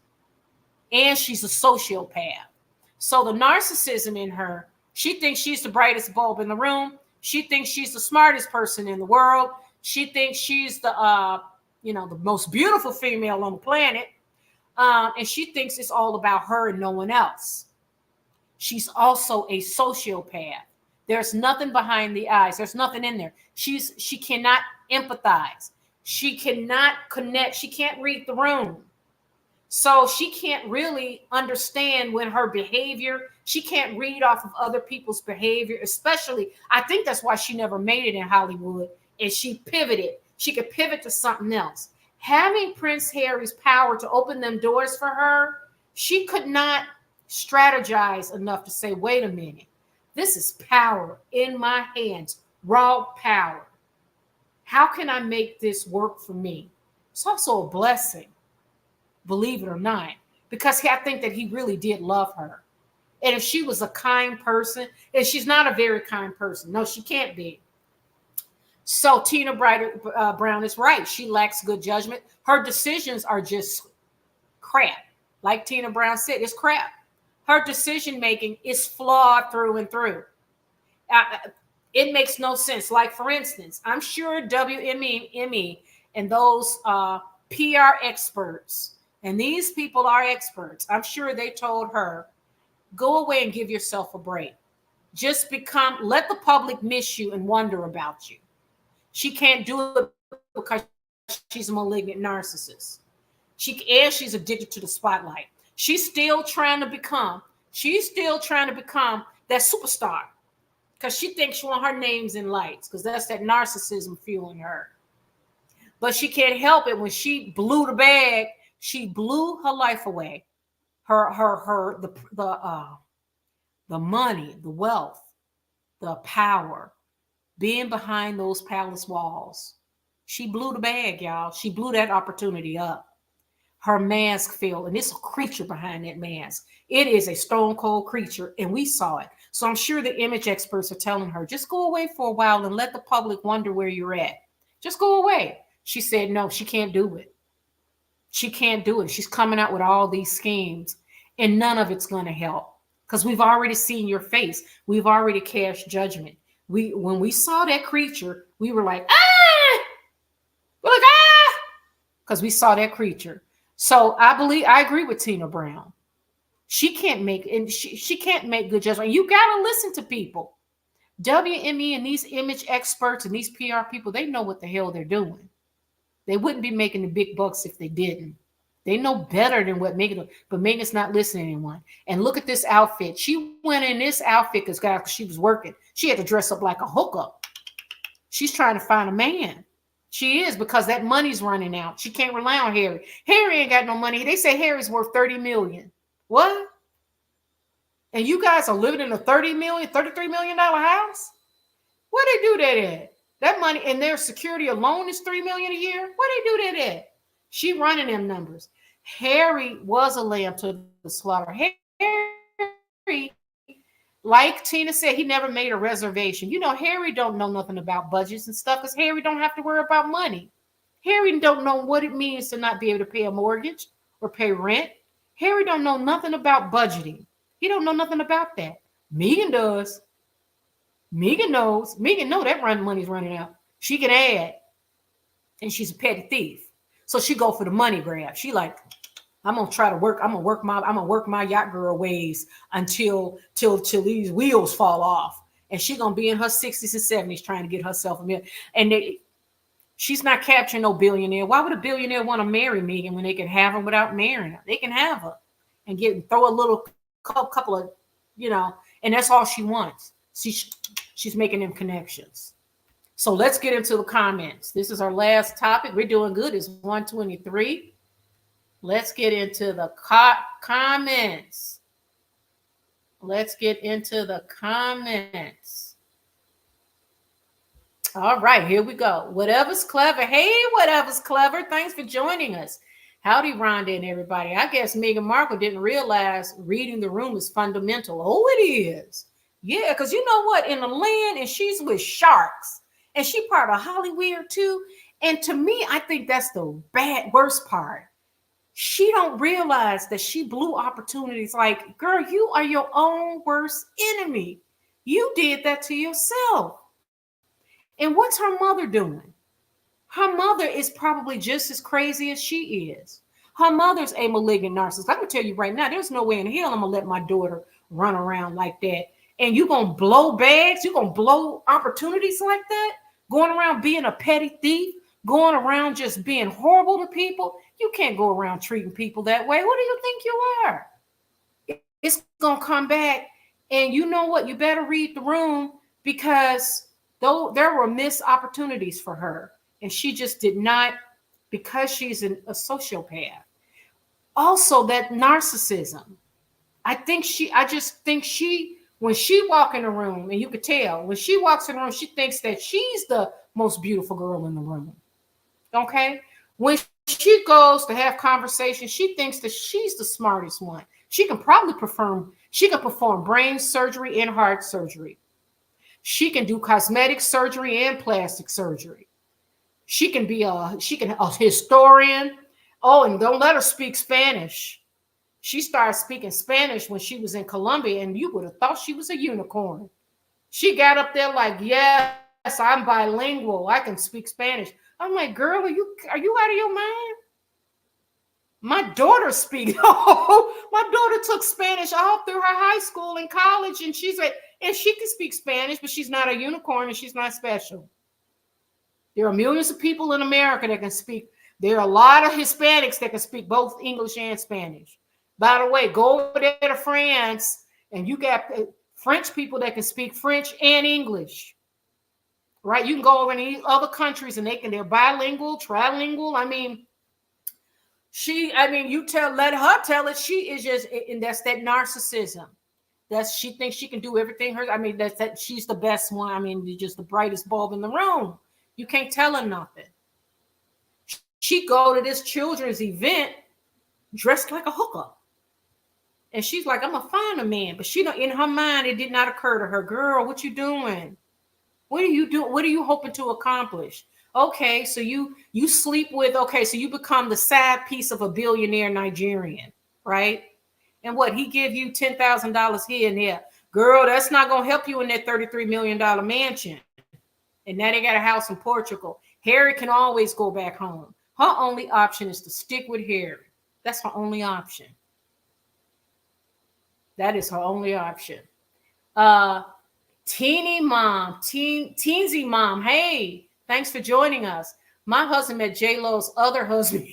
And she's a sociopath. So the narcissism in her, she thinks she's the brightest bulb in the room. She thinks she's the smartest person in the world. She thinks she's the most beautiful female on the planet. And she thinks it's all about her and no one else. She's also a sociopath. There's nothing behind the eyes. There's nothing in there. She cannot empathize. She cannot connect. She can't read the room. So she can't really understand when her behavior, she can't read off of other people's behavior, especially, I think that's why she never made it in Hollywood, and she pivoted. She could pivot to something else. Having Prince Harry's power to open them doors for her, she could not strategize enough to say, wait a minute, this is power in my hands, raw power. How can I make this work for me? It's also a blessing, believe it or not, because I think that he really did love her. And if she was a kind person, and she's not a very kind person, no, she can't be. So Tina Brown is right. She lacks good judgment. Her decisions are just crap. Like Tina Brown said, it's crap. Her decision making is flawed through and through. It makes no sense. Like, for instance, I'm sure WME and those PR experts, and these people are experts, I'm sure they told her, go away and give yourself a break. Just let the public miss you and wonder about you. She can't do it because she's a malignant narcissist. She's addicted to the spotlight. She's still trying to become that superstar because she thinks she wants her names in lights because that's that narcissism fueling her. But she can't help it. When she blew the bag, she blew her life away. The money, the wealth, the power, being behind those palace walls. She blew the bag, y'all. She blew that opportunity up. Her mask fell, and it's a creature behind that mask. It is a stone cold creature, and we saw it. So I'm sure the image experts are telling her, just go away for a while and let the public wonder where you're at. Just go away. She said, no, she can't do it. She can't do it. She's coming out with all these schemes, and none of it's going to help because we've already seen your face. We've already cast judgment. When we saw that creature, we were like, ah! We're like, ah! Because we saw that creature. So I agree with Tina Brown. She can't make good judgment. You got to listen to people. WME and these image experts and these PR people, they know what the hell they're doing. They wouldn't be making the big bucks if they didn't. They know better than what Meghan, but Meghan's not listening to anyone. And look at this outfit. She went in this outfit because she was working. She had to dress up like a hookup. She's trying to find a man. She is, because that money's running out. She can't rely on Harry. Harry ain't got no money. They say Harry's worth $30 million. What? And you guys are living in a $33 million house? Where they do that at? That money and their security alone is $3 million a year. Where they do that at? She running them numbers. Harry was a lamb to the slaughter. Harry, like Tina said, he never made a reservation. You know, Harry don't know nothing about budgets and stuff because Harry don't have to worry about money. Harry don't know what it means to not be able to pay a mortgage or pay rent. Harry don't know nothing about budgeting. He don't know nothing about that. Meghan does. Meghan knows. Meghan know that money's running out. She can add. And she's a petty thief. So she go for the money grab. She like, I'm gonna try to work. I'm gonna work my yacht girl ways until these wheels fall off. And she's gonna be in her 60s and 70s trying to get herself a million. And she's not capturing no billionaire. Why would a billionaire want to marry Meghan when they can have her without marrying her? They can have her and throw a little couple of, and that's all she wants. She's making them connections. So let's get into the comments. This is our last topic. We're doing good. It's 1:23. Let's get into the comments. Let's get into the comments. All right, here we go. Whatever's clever. Hey, whatever's clever. Thanks for joining us. Howdy, Rhonda and everybody. I guess Meghan Markle didn't realize reading the room is fundamental. Oh, it is. Yeah, because you know what? In the land, and she's with sharks. And she part of Hollyweird too. And to me, I think that's the worst part. She don't realize that she blew opportunities. Like, girl, you are your own worst enemy. You did that to yourself. And what's her mother doing? Her mother is probably just as crazy as she is. Her mother's a malignant narcissist. I'm going to tell you right now, there's no way in hell I'm going to let my daughter run around like that and you're going to blow bags, you're going to blow opportunities like that, going around being a petty thief, going around just being horrible to people. You can't go around treating people that way. What do you think you are? It's going to come back. And you know what? You better read the room, because though there were missed opportunities for her, and she just did not, because she's a sociopath. Also, that narcissism. I just think when she walk in the room, and you could tell, when she walks in the room, she thinks that she's the most beautiful girl in the room. Okay? When she goes to have conversations, she thinks that she's the smartest one. She can probably perform brain surgery and heart surgery. She can do cosmetic surgery and plastic surgery. She can be a historian. Oh, and don't let her speak Spanish. She started speaking Spanish when she was in Colombia, and you would have thought she was a unicorn. She got up there like, yes, I'm bilingual. I can speak Spanish. I'm like, girl, are you out of your mind? My daughter speaks. My daughter took Spanish all through her high school and college, and she can speak Spanish, but she's not a unicorn and she's not special. There are millions of people in America that can speak. There are a lot of Hispanics that can speak both English and Spanish. By the way, go over there to France, and you got French people that can speak French and English. Right? You can go over in other countries, and they're bilingual, trilingual. Let her tell it. She is just, and that's that narcissism. She thinks she can do everything. She's the best one. Just the brightest bulb in the room. You can't tell her nothing. She go to this children's event dressed like a hooker. And she's like, I'm gonna find a man. But in her mind, it did not occur to her, girl, what you doing? What are you doing? What are you hoping to accomplish? Okay, so you sleep with, so you become the side piece of a billionaire Nigerian, right? And what, he give you $10,000 here and there. Girl, that's not going to help you in that $33 million mansion. And now they got a house in Portugal. Harry can always go back home. Her only option is to stick with Harry. That's her only option. That is her only option. Teensy mom. Hey, thanks for joining us. My husband met JLo's other husband.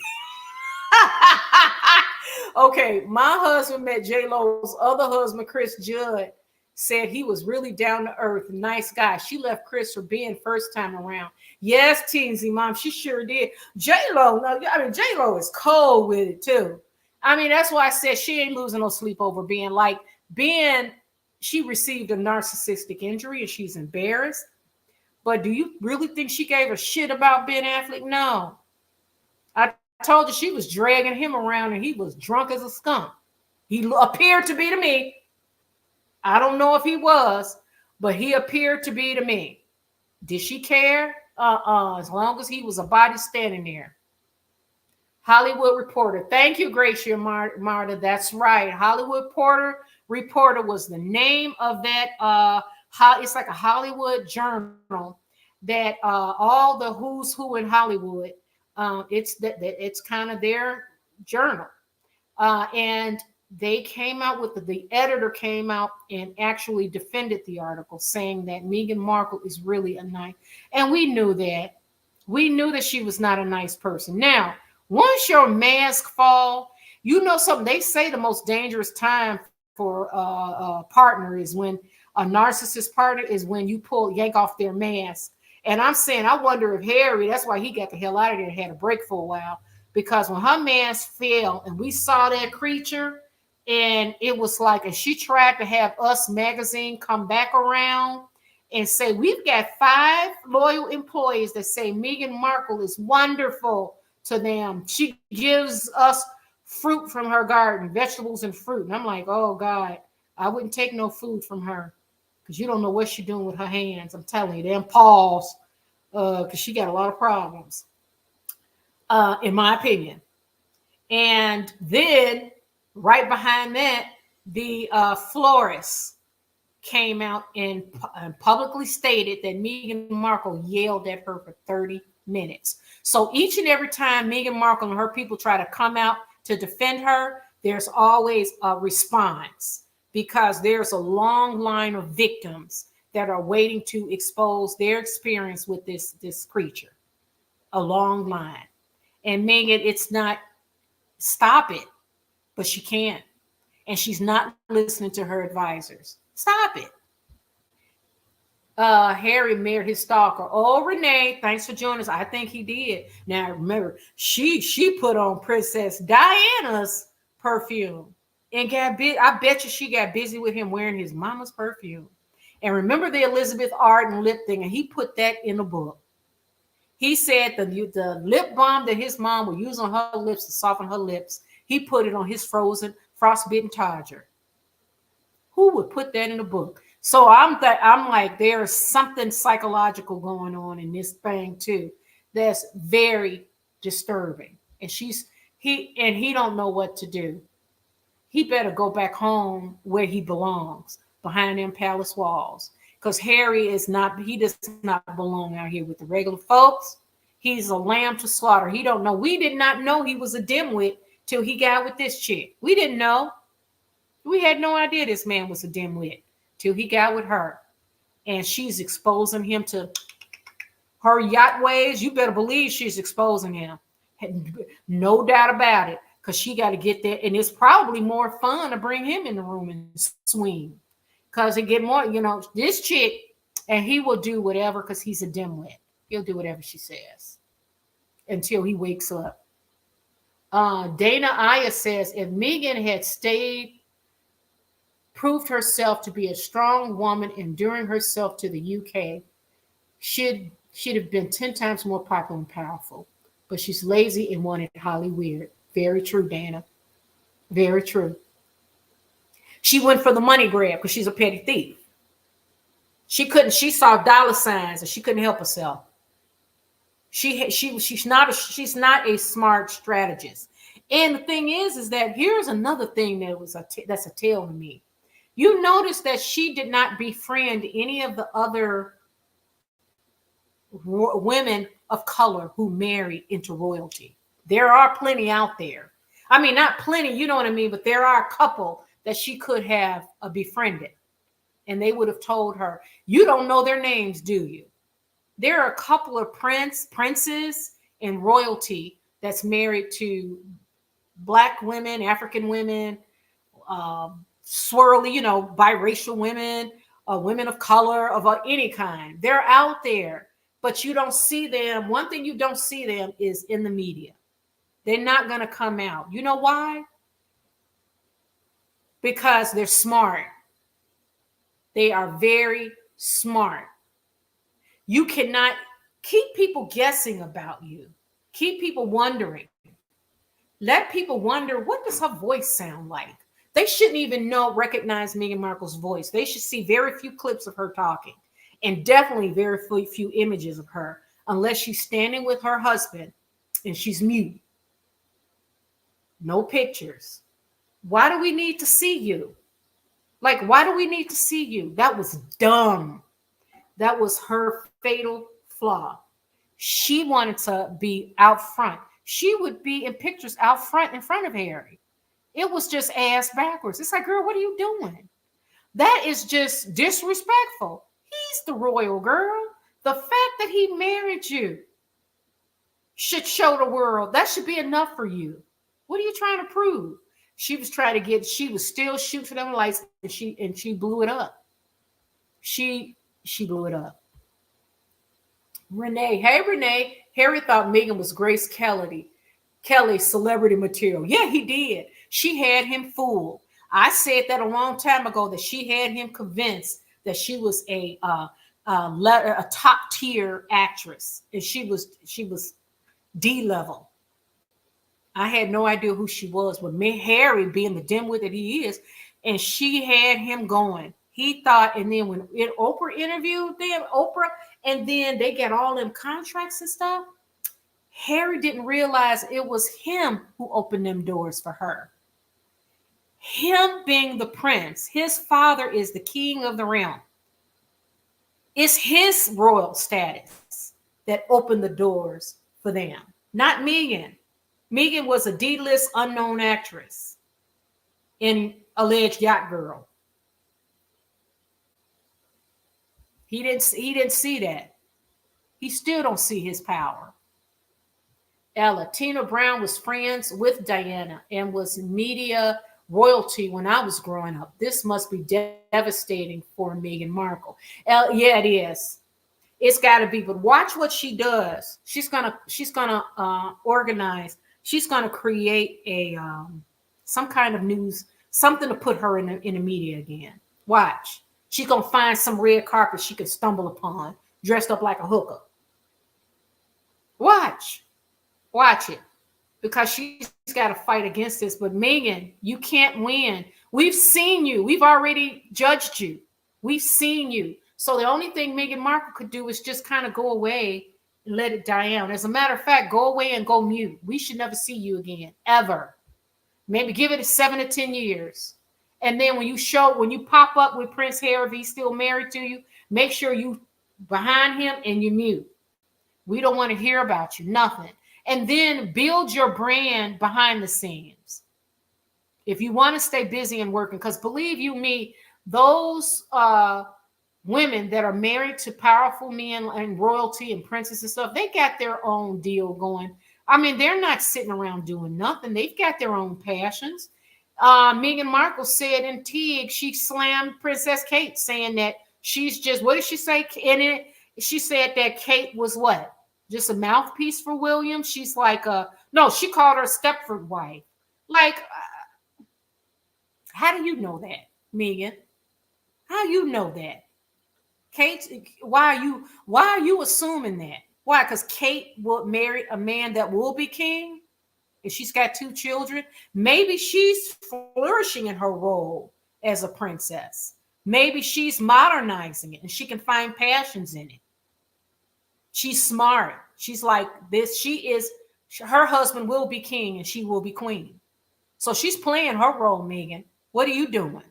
Okay, my husband met JLo's other husband, Chris Judd. Said he was really down to earth, nice guy. She left Chris for being first time around. Yes, Teensy mom, she sure did. JLo is cold with it too. That's why I said she ain't losing no sleep over she received a narcissistic injury and she's embarrassed. But do you really think she gave a shit about Ben Affleck? No. I told you she was dragging him around and he was drunk as a skunk. He appeared to be to me. I don't know if he was, but he appeared to be to me. Did she care? As long as he was a body standing there. Hollywood Reporter. Thank you, Gracia Marta. That's right. Hollywood Reporter was the name of that. It's like a Hollywood journal that all the who's who in Hollywood. It's kind of their journal, and they came out with the editor came out and actually defended the article, saying that Meghan Markle is really a nice, and we knew that she was not a nice person. Now, once your mask fall, you know something. They say the most dangerous time for a partner is when a narcissist partner is when you yank off their mask. And I'm saying, I wonder if Harry, that's why he got the hell out of there and had a break for a while, because when her mask fell and we saw that creature, and it was like, and she tried to have Us Magazine come back around and say, we've got 5 loyal employees that say Meghan Markle is wonderful to them. She gives us fruit from her garden, vegetables and fruit. And I'm like, oh God, I wouldn't take no food from her, because you don't know what she's doing with her hands. I'm telling you, them paws, because she got a lot of problems, in my opinion. And then right behind that, the florist came out and publicly stated that Meghan Markle yelled at her for 30 minutes. So each and every time Meghan Markle and her people try to come out to defend her, there's always a response. because there's a long line of victims that are waiting to expose their experience with this creature. A long line. And Meghan, it's not, stop it, but she can't. And she's not listening to her advisors. Stop it. Harry married his stalker. Oh, Renee, thanks for joining us. I think he did. Now remember, she put on Princess Diana's perfume and got bit. I bet you she got busy with him wearing his mama's perfume. And remember the Elizabeth Arden lip thing, and he put that in the book. He said the lip balm that his mom would use on her lips to soften her lips, he put it on his frozen, frostbitten Todger. Who would put that in the book? So I'm like, there's something psychological going on in this thing too that's very disturbing. And he don't know what to do. He better go back home where he belongs, behind them palace walls. Because Harry does not belong out here with the regular folks. He's a lamb to slaughter. He don't know. We did not know he was a dimwit till he got with this chick. We didn't know. We had no idea this man was a dimwit till he got with her. And she's exposing him to her yacht ways. You better believe she's exposing him. No doubt about it. Because she got to get there. And it's probably more fun to bring him in the room and swing. Because it get more, this chick, and he will do whatever because he's a dimwit. He'll do whatever she says until he wakes up. Dana Aya says, if Meghan had proved herself to be a strong woman, enduring herself to the UK, she'd have been 10 times more popular and powerful. But she's lazy and wanted Hollyweird. Very true, Dana. Very true. She went for the money grab because she's a petty thief. She saw dollar signs and she couldn't help herself. She's not a smart strategist. And the thing is that here's another thing that's a tale to me. You notice that she did not befriend any of the other women of color who married into royalty. There are plenty out there. I mean, not plenty, you know what I mean, but there are a couple that she could have befriended. And they would have told her, you don't know their names, do you? There are a couple of princes and royalty that's married to Black women, African women, swirly, biracial women, women of color of any kind. They're out there, but you don't see them. One thing you don't see them is in the media. They're not going to come out. You know why? Because they're smart. They are very smart. You cannot keep people guessing about you. Keep people wondering. Let people wonder, what does her voice sound like? They shouldn't even recognize Meghan Markle's voice. They should see very few clips of her talking and definitely very few images of her unless she's standing with her husband and she's mute. No pictures. Why do we need to see you? Why do we need to see you? That was dumb. That was her fatal flaw. She wanted to be out front. She would be in pictures out front in front of Harry. It was just ass backwards. It's like, girl, what are you doing? That is just disrespectful. He's the royal girl. The fact that he married you should show the world. That should be enough for you. What are you trying to prove? She was still shooting for them lights, and she blew it up. She blew it up. Renee, hey Renee. Harry thought Meghan was Grace Kelly's celebrity material. Yeah, he did. She had him fooled. I said that a long time ago that she had him convinced that she was a top tier actress, and she was D level. I had no idea who she was, but Harry, being the dimwit that he is, and she had him going. He thought, and then when Oprah interviewed them, and then they got all them contracts and stuff, Harry didn't realize it was him who opened them doors for her. Him being the prince, his father is the king of the realm. It's his royal status that opened the doors for them, not Meghan. Meghan was a D-list unknown actress in Alleged Yacht Girl. He didn't see that. He still don't see his power. Ella, Tina Brown was friends with Diana and was media royalty when I was growing up. This must be devastating for Meghan Markle. Yeah, it is. It's got to be. But watch what she does. She's gonna organize. She's gonna create a some kind of news, something to put her in the media again. Watch. She's gonna find some red carpet she can stumble upon, dressed up like a hooker. Watch it, because she's got to fight against this. But Meghan, you can't win. We've seen you. We've already judged you. We've seen you. So the only thing Meghan Markle could do is just kind of go away and let it die out. As a matter of fact, go away and go mute. We should never see you again, ever. Maybe give it 7 to 10 years. And then when you pop up with Prince Harry, if he's still married to you, make sure you behind him and you mute. We don't want to hear about you, nothing. And then build your brand behind the scenes. If you want to stay busy and working, because believe you me, those women that are married to powerful men and royalty and princes and stuff, they got their own deal going. I mean, they're not sitting around doing nothing. They've got their own passions. Meghan Markle said in Tig, she slammed Princess Kate, saying that she's just, what did she say? She said that Kate was what? Just a mouthpiece for William. She's like, no, she called her Stepford wife. Like, how do you know that, Meghan? How you know that? Kate, why are you assuming that? Why? Because Kate will marry a man that will be king, and she's got 2 children. Maybe she's flourishing in her role as a princess. Maybe she's modernizing it, and she can find passions in it. She's smart. She's like this. Her husband will be king and she will be queen. So she's playing her role, Meghan. What are you doing?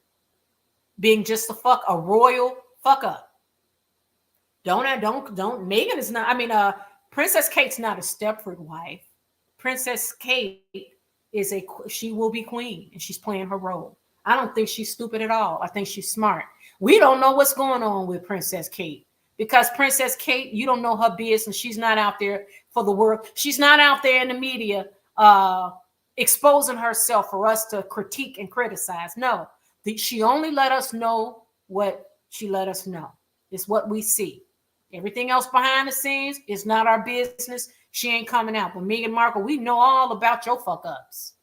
Being just a royal fuck up. Don't. Meghan is not, Princess Kate's not a Stepford wife. Princess Kate she will be queen and she's playing her role. I don't think she's stupid at all. I think she's smart. We don't know what's going on with Princess Kate. Because Princess Kate, you don't know her business. She's not out there for the work. She's not out there in the media exposing herself for us to critique and criticize. No, she only let us know what she let us know. It's what we see. Everything else behind the scenes is not our business. She ain't coming out. But Meghan Markle, we know all about your fuck-ups.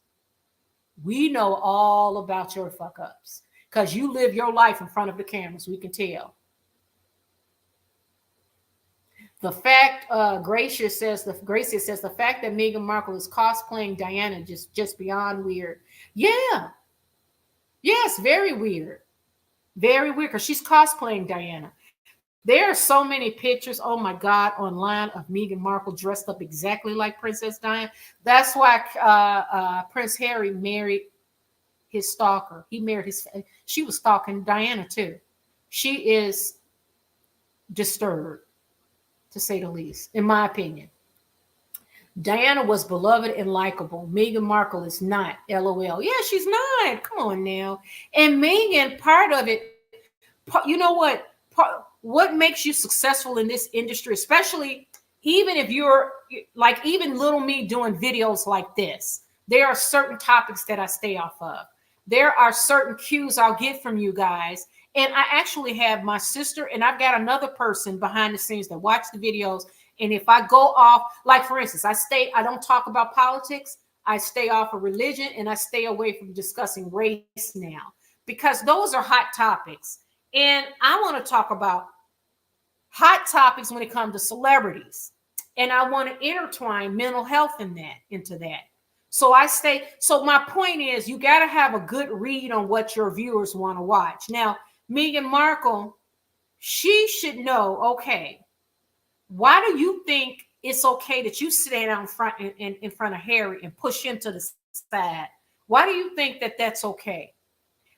We know all about your fuck-ups. Because you live your life in front of the cameras. We can tell. The fact, Gracia says the fact that Meghan Markle is cosplaying Diana just beyond weird. Yeah. Yes, very weird. Very weird, because she's cosplaying Diana. There are so many pictures, oh my God, online of Meghan Markle dressed up exactly like Princess Diana. That's why Prince Harry married his stalker. She was stalking Diana too. She is disturbed, to say the least, in my opinion. Diana was beloved and likable. Meghan Markle is not. LOL. Yeah, she's not. Come on now. And Meghan, part of it, you know what makes you successful in this industry, especially even if you're like even little me doing videos like this, there are certain topics that I stay off of. There are certain cues I'll get from you guys. And I actually have my sister and I've got another person behind the scenes that watch the videos. And if I go off, like for instance, I don't talk about politics. I stay off of religion and I stay away from discussing race now, because those are hot topics. And I want to talk about hot topics when it comes to celebrities. And I want to intertwine mental health into that. So my point is, you got to have a good read on what your viewers want to watch. Now, Meghan Markle, she should know, okay, why do you think it's okay that you stand out in front of Harry and push him to the side? Why do you think that that's okay?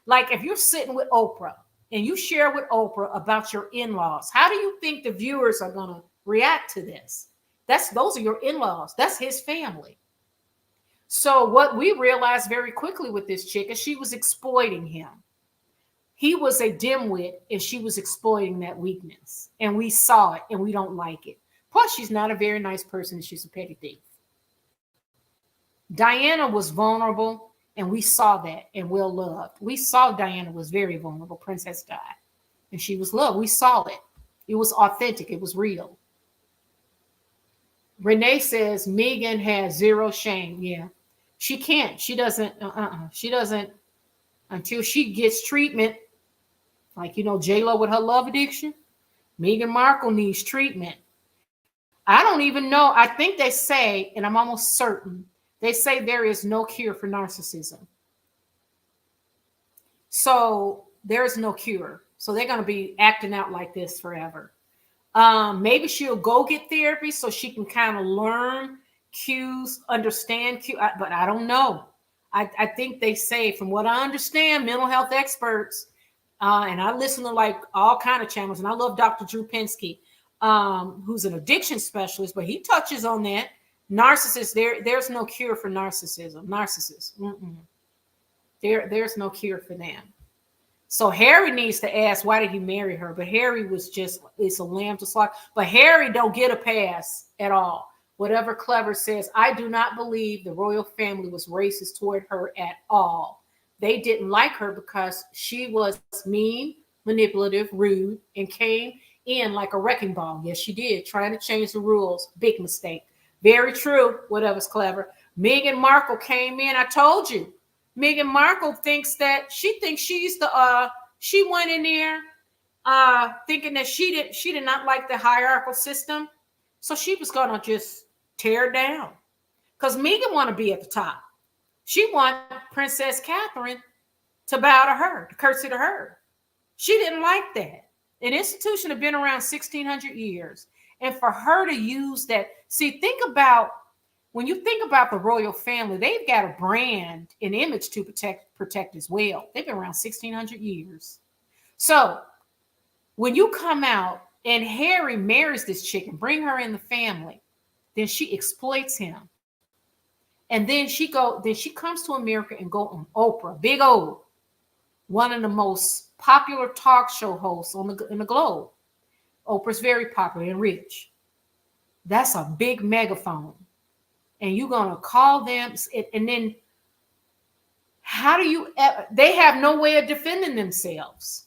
Like if you're sitting with Oprah and you share with Oprah about your in-laws, how do you think the viewers are going to react to this? Those are your in-laws. That's his family. So what we realized very quickly with this chick is she was exploiting him. he was a dimwit and she was exploiting that weakness. And we saw it and we don't like it. Plus, she's not a very nice person. She's a petty thief. Diana was vulnerable and we saw that and well loved. We saw Diana was very vulnerable. Princess died and she was loved. We saw it. It was authentic. It was real. Renee says Meghan has zero shame. Yeah, she can't. She doesn't. She doesn't until she gets treatment. Like, JLo with her love addiction. Meghan Markle needs treatment. I don't even know. I think they say, and I'm almost certain, they say there is no cure for narcissism. So there is no cure. So they're going to be acting out like this forever. Maybe she'll go get therapy so she can kind of learn cues, understand cues, but I don't know. I think they say, from what I understand, mental health experts, and I listen to like all kind of channels, and I love Dr. Drew Pinsky, who's an addiction specialist, but he touches on that. Narcissists, there's no cure for narcissism. Narcissists, there's no cure for them. So Harry needs to ask, why did he marry her? But Harry it's a lamb to slaughter. But Harry don't get a pass at all. Whatever Clever says, I do not believe the royal family was racist toward her at all. They didn't like her because she was mean, manipulative, rude, and came in like a wrecking ball. Yes, she did, trying to change the rules. Big mistake. Very true, whatever's Clever. Meghan Markle came in. I told you. Meghan Markle thinks she's she went in there thinking that she did not like the hierarchical system. So she was going to just tear down. Because Meghan want to be at the top. She want Princess Catherine to bow to her, to curtsy to her. She didn't like that. An institution had been around 1,600 years. And for her to use that, when you think about the royal family, they've got a brand, an image to protect as well. They've been around 1,600 years. So when you come out and Harry marries this chick and bring her in the family, then she exploits him. And then she comes to America and go on Oprah, Big O, one of the most popular talk show hosts in the globe. Oprah's very popular and rich. That's a big megaphone. And you're going to call them, and then they have no way of defending themselves.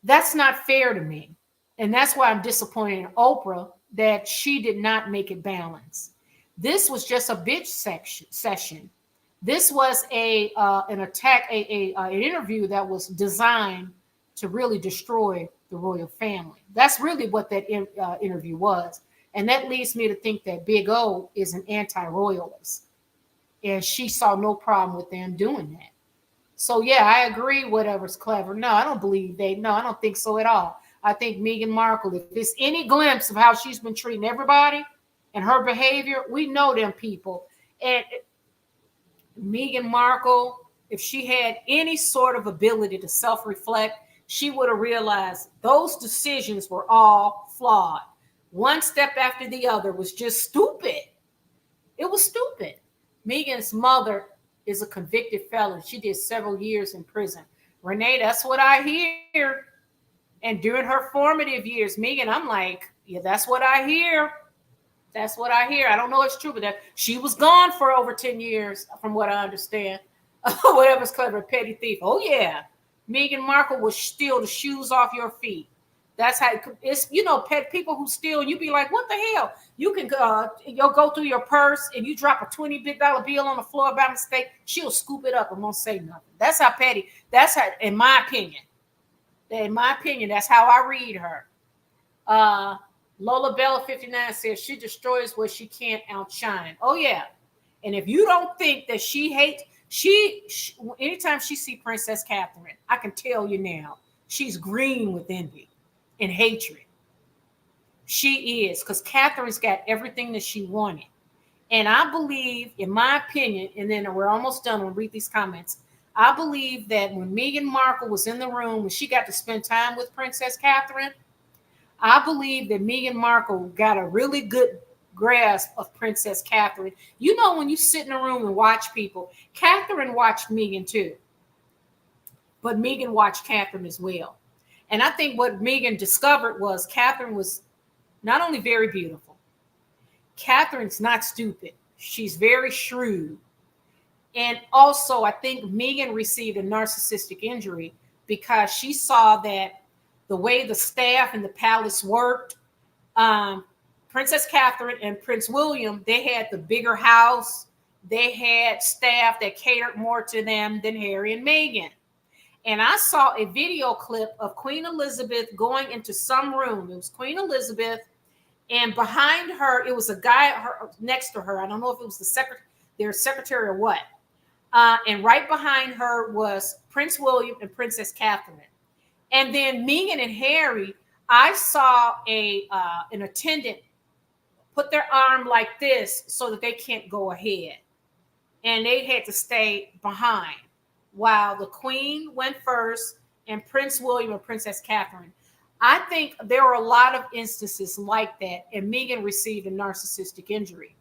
That's not fair to me. And that's why I'm disappointed in Oprah that she did not make it balanced. This was just a bitch session. This was an attack, an interview that was designed to really destroy the royal family. That's really what that interview was. And that leads me to think that Big O is an anti-royalist. And she saw no problem with them doing that. So, yeah, I agree, whatever's Clever. No, I don't I don't think so at all. I think Meghan Markle, if there's any glimpse of how she's been treating everybody and her behavior, we know them people. And Meghan Markle, if she had any sort of ability to self-reflect, she would have realized those decisions were all flawed. One step after the other was just stupid. It was stupid. Meghan's mother is a convicted felon. She did several years in prison. Renee, that's what I hear. And during her formative years, Meghan, I'm like, yeah, that's what I hear. That's what I hear. I don't know if it's true, but she was gone for over 10 years, from what I understand. Whatever's Clever, petty thief. Oh, yeah. Meghan Markle will steal the shoes off your feet. That's how it's, pet people who steal, and you be like, what the hell? You can you'll go through your purse and you drop a $20 bill on the floor by mistake. She'll scoop it up and won't say nothing. That's how petty. That's how, in my opinion, that's how I read her. Lola Bella 59 says she destroys what she can't outshine. Oh, yeah. And if you don't think that she hates, anytime she see Princess Catherine, I can tell you now, she's green with envy and hatred. She is, because Catherine's got everything that she wanted. And I believe, in my opinion, and then we're almost done, we'll read these comments. I believe that when Meghan Markle was in the room, when she got to spend time with Princess Catherine, I believe that Meghan Markle got a really good grasp of Princess Catherine. You know, when you sit in a room and watch people, Catherine watched Meghan too. but Meghan watched Catherine as well. And I think what Meghan discovered was Catherine was not only very beautiful, Catherine's not stupid. She's very shrewd. And also, I think Meghan received a narcissistic injury because she saw that the way the staff in the palace worked, Princess Catherine and Prince William, they had the bigger house. They had staff that catered more to them than Harry and Meghan. And I saw a video clip of Queen Elizabeth going into some room. It was Queen Elizabeth, and behind her, it was a guy next to her. I don't know if it was their secretary or what. And right behind her was Prince William and Princess Catherine. And then Meghan and Harry, I saw an attendant put their arm like this so that they can't go ahead. And they had to stay behind while the Queen went first and Prince William and Princess Catherine. I think there were a lot of instances like that, and Meghan received a narcissistic injury.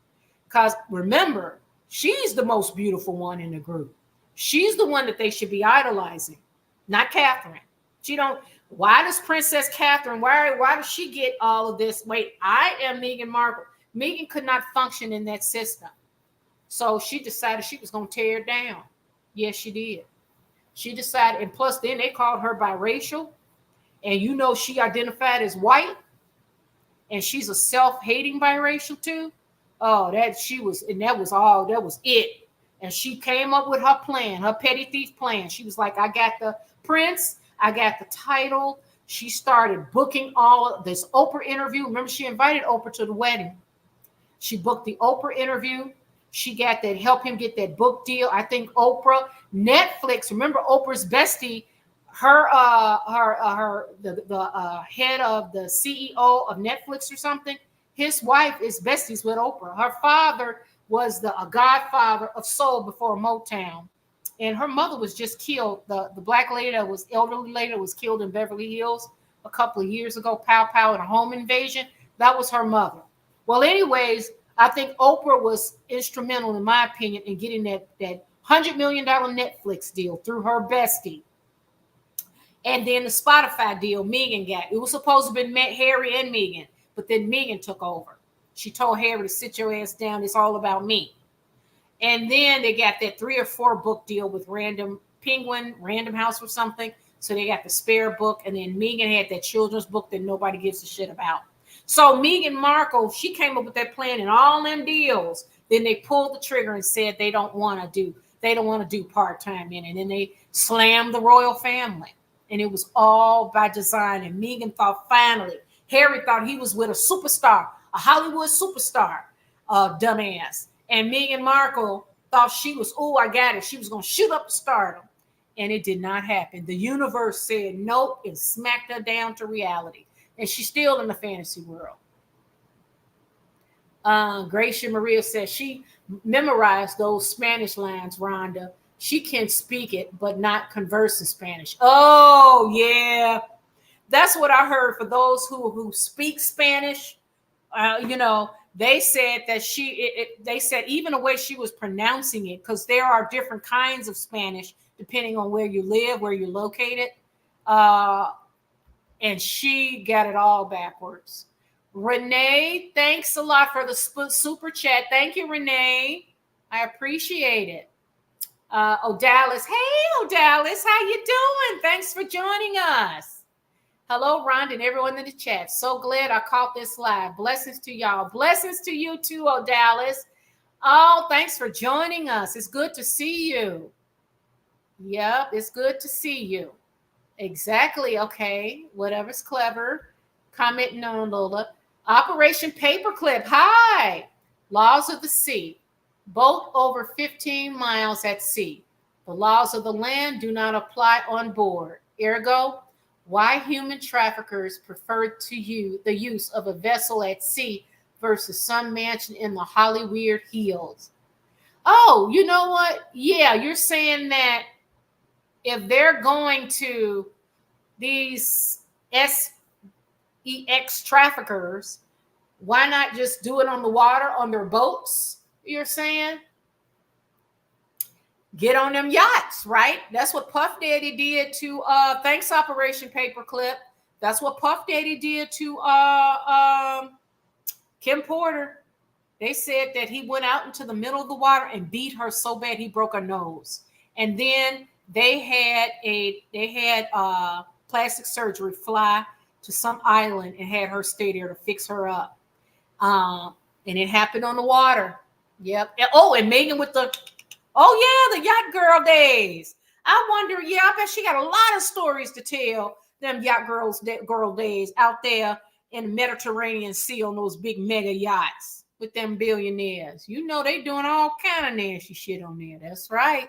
Because remember, she's the most beautiful one in the group. She's the one that they should be idolizing, not Catherine. Why does Princess Catherine, why does she get all of this? Wait, I am Meghan Markle. Meghan could not function in that system. So she decided she was going to tear it down. Yes, she did. She decided, and plus then they called her biracial. And she identified as white. And she's a self-hating biracial too. Oh, that was it. And she came up with her plan, her petty thief plan. She was like, I got the prince, I got the title. She started booking all of this Oprah interview. Remember, she invited Oprah to the wedding. She booked the Oprah interview. She got that, help him get that book deal. I think Oprah, Netflix, remember Oprah's bestie, the head of the CEO of Netflix or something, his wife is besties with Oprah. Her father was a godfather of soul before Motown. And her mother was just killed. The black lady elderly lady that was killed in Beverly Hills a couple of years ago, pow, in a home invasion. That was her mother. Well, anyways, I think Oprah was instrumental, in my opinion, in getting that $100 million Netflix deal through her bestie. And then the Spotify deal Meghan got. It was supposed to have been Harry and Meghan, but then Meghan took over. She told Harry to sit your ass down. It's all about me. And then they got that 3 or 4 book deal with Random House or something. So they got the spare book. And then Meghan had that children's book that nobody gives a shit about. So Meghan Markle, she came up with that plan and all them deals. Then they pulled the trigger and said they don't want to do part-time in it. And then they slammed the royal family. And it was all by design. And Meghan thought finally, Harry thought he was with a superstar, a Hollywood superstar, dumbass. And Meghan Markle thought she was, I got it. She was going to shoot up to stardom. And it did not happen. The universe said nope and smacked her down to reality. And she's still in the fantasy world. Gracia Maria says she memorized those Spanish lines, Rhonda. She can speak it, but not converse in Spanish. Oh, yeah. That's what I heard for those who speak Spanish. They said that they said even the way she was pronouncing it, because there are different kinds of Spanish depending on where you live, where you're located. And she got it all backwards. Renee, thanks a lot for the super chat. Thank you, Renee. I appreciate it. Odalis. Hey, Odalis, how you doing? Thanks for joining us. Hello, Rhonda, and everyone in the chat. So glad I caught this live. Blessings to y'all. Blessings to you too, Odalis. Oh, thanks for joining us. It's good to see you. Yep, it's good to see you. Exactly. Okay. Whatever's clever. Commenting on Lola. Operation Paperclip. Hi. Laws of the sea. Boat over 15 miles at sea. The laws of the land do not apply on board. Ergo, why human traffickers prefer the use of a vessel at sea versus some mansion in the Hollyweird Hills. Oh, you know what? Yeah, you're saying that if they're going to these sex traffickers, why not just do it on the water on their boats? You're saying? get on them yachts, right? That's what Puff Daddy did to thanks Operation Paperclip. That's what Puff Daddy did to Kim Porter. They said that he went out into the middle of the water and beat her so bad he broke her nose. And then they had plastic surgery fly to some island and had her stay there to fix her up. And it happened on the water. Yep. And Meghan with the yacht girl days. I wonder, I bet she got a lot of stories to tell, them yacht girl days out there in the Mediterranean Sea on those big mega yachts with them billionaires. You know they doing all kind of nasty shit on there. That's right.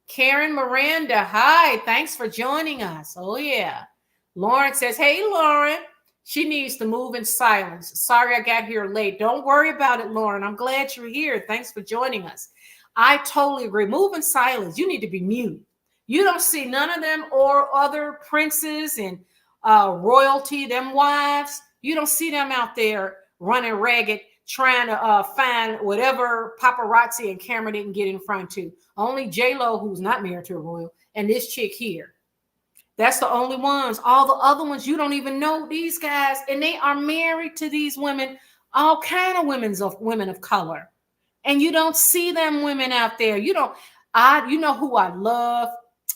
Karen Miranda, hi. Thanks for joining us. Oh, yeah. Lauren says, hey, Lauren. She needs to move in silence. Sorry I got here late. Don't worry about it, Lauren. I'm glad you're here. Thanks for joining us. I totally agree. Move in silence. You need to be mute. You don't see none of them or other princes and royalty, them wives. You don't see them out there running ragged, trying to find whatever paparazzi and camera they can get in front to. Only JLo, who's not married to a royal, and this chick here. That's the only ones. All the other ones, you don't even know these guys, and they are married to these women, all kind of women of color. And you don't see them women out there. You know who I love?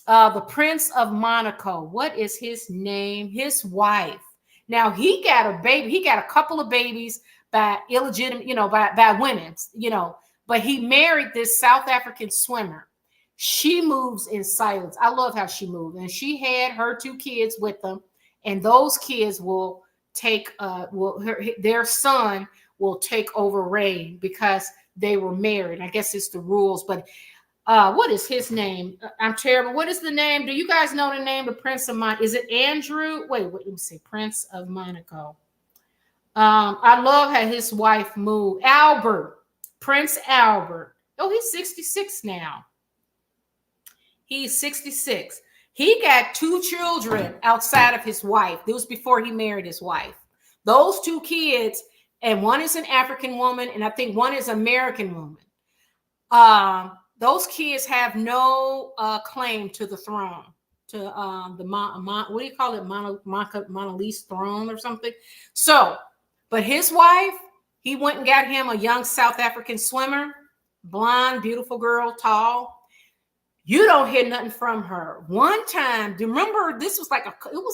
The Prince of Monaco. What is his name? His wife. Now he got a baby. He got a couple of babies by illegitimate, by women, but he married this South African swimmer. She moves in silence. I love how she moved. And she had her 2 kids with them. And those kids will take, their son will take over reign because they were married. I guess it's the rules. But what is his name? I'm terrible. What is the name? Do you guys know the name of Prince of Monaco? Is it Andrew? Wait, let me see. Prince of Monaco. I love how his wife moved. Albert. Prince Albert. Oh, he's 66 now. He's 66. He got 2 children outside of his wife. This was before he married his wife. Those 2 kids, and one is an African woman, and I think one is an American woman. Those kids have no claim to the throne, to the what do you call it, Monolith throne or something. So, but his wife, he went and got him a young South African swimmer, blonde, beautiful girl, tall. You don't hear nothing from her. One time, do you remember, it was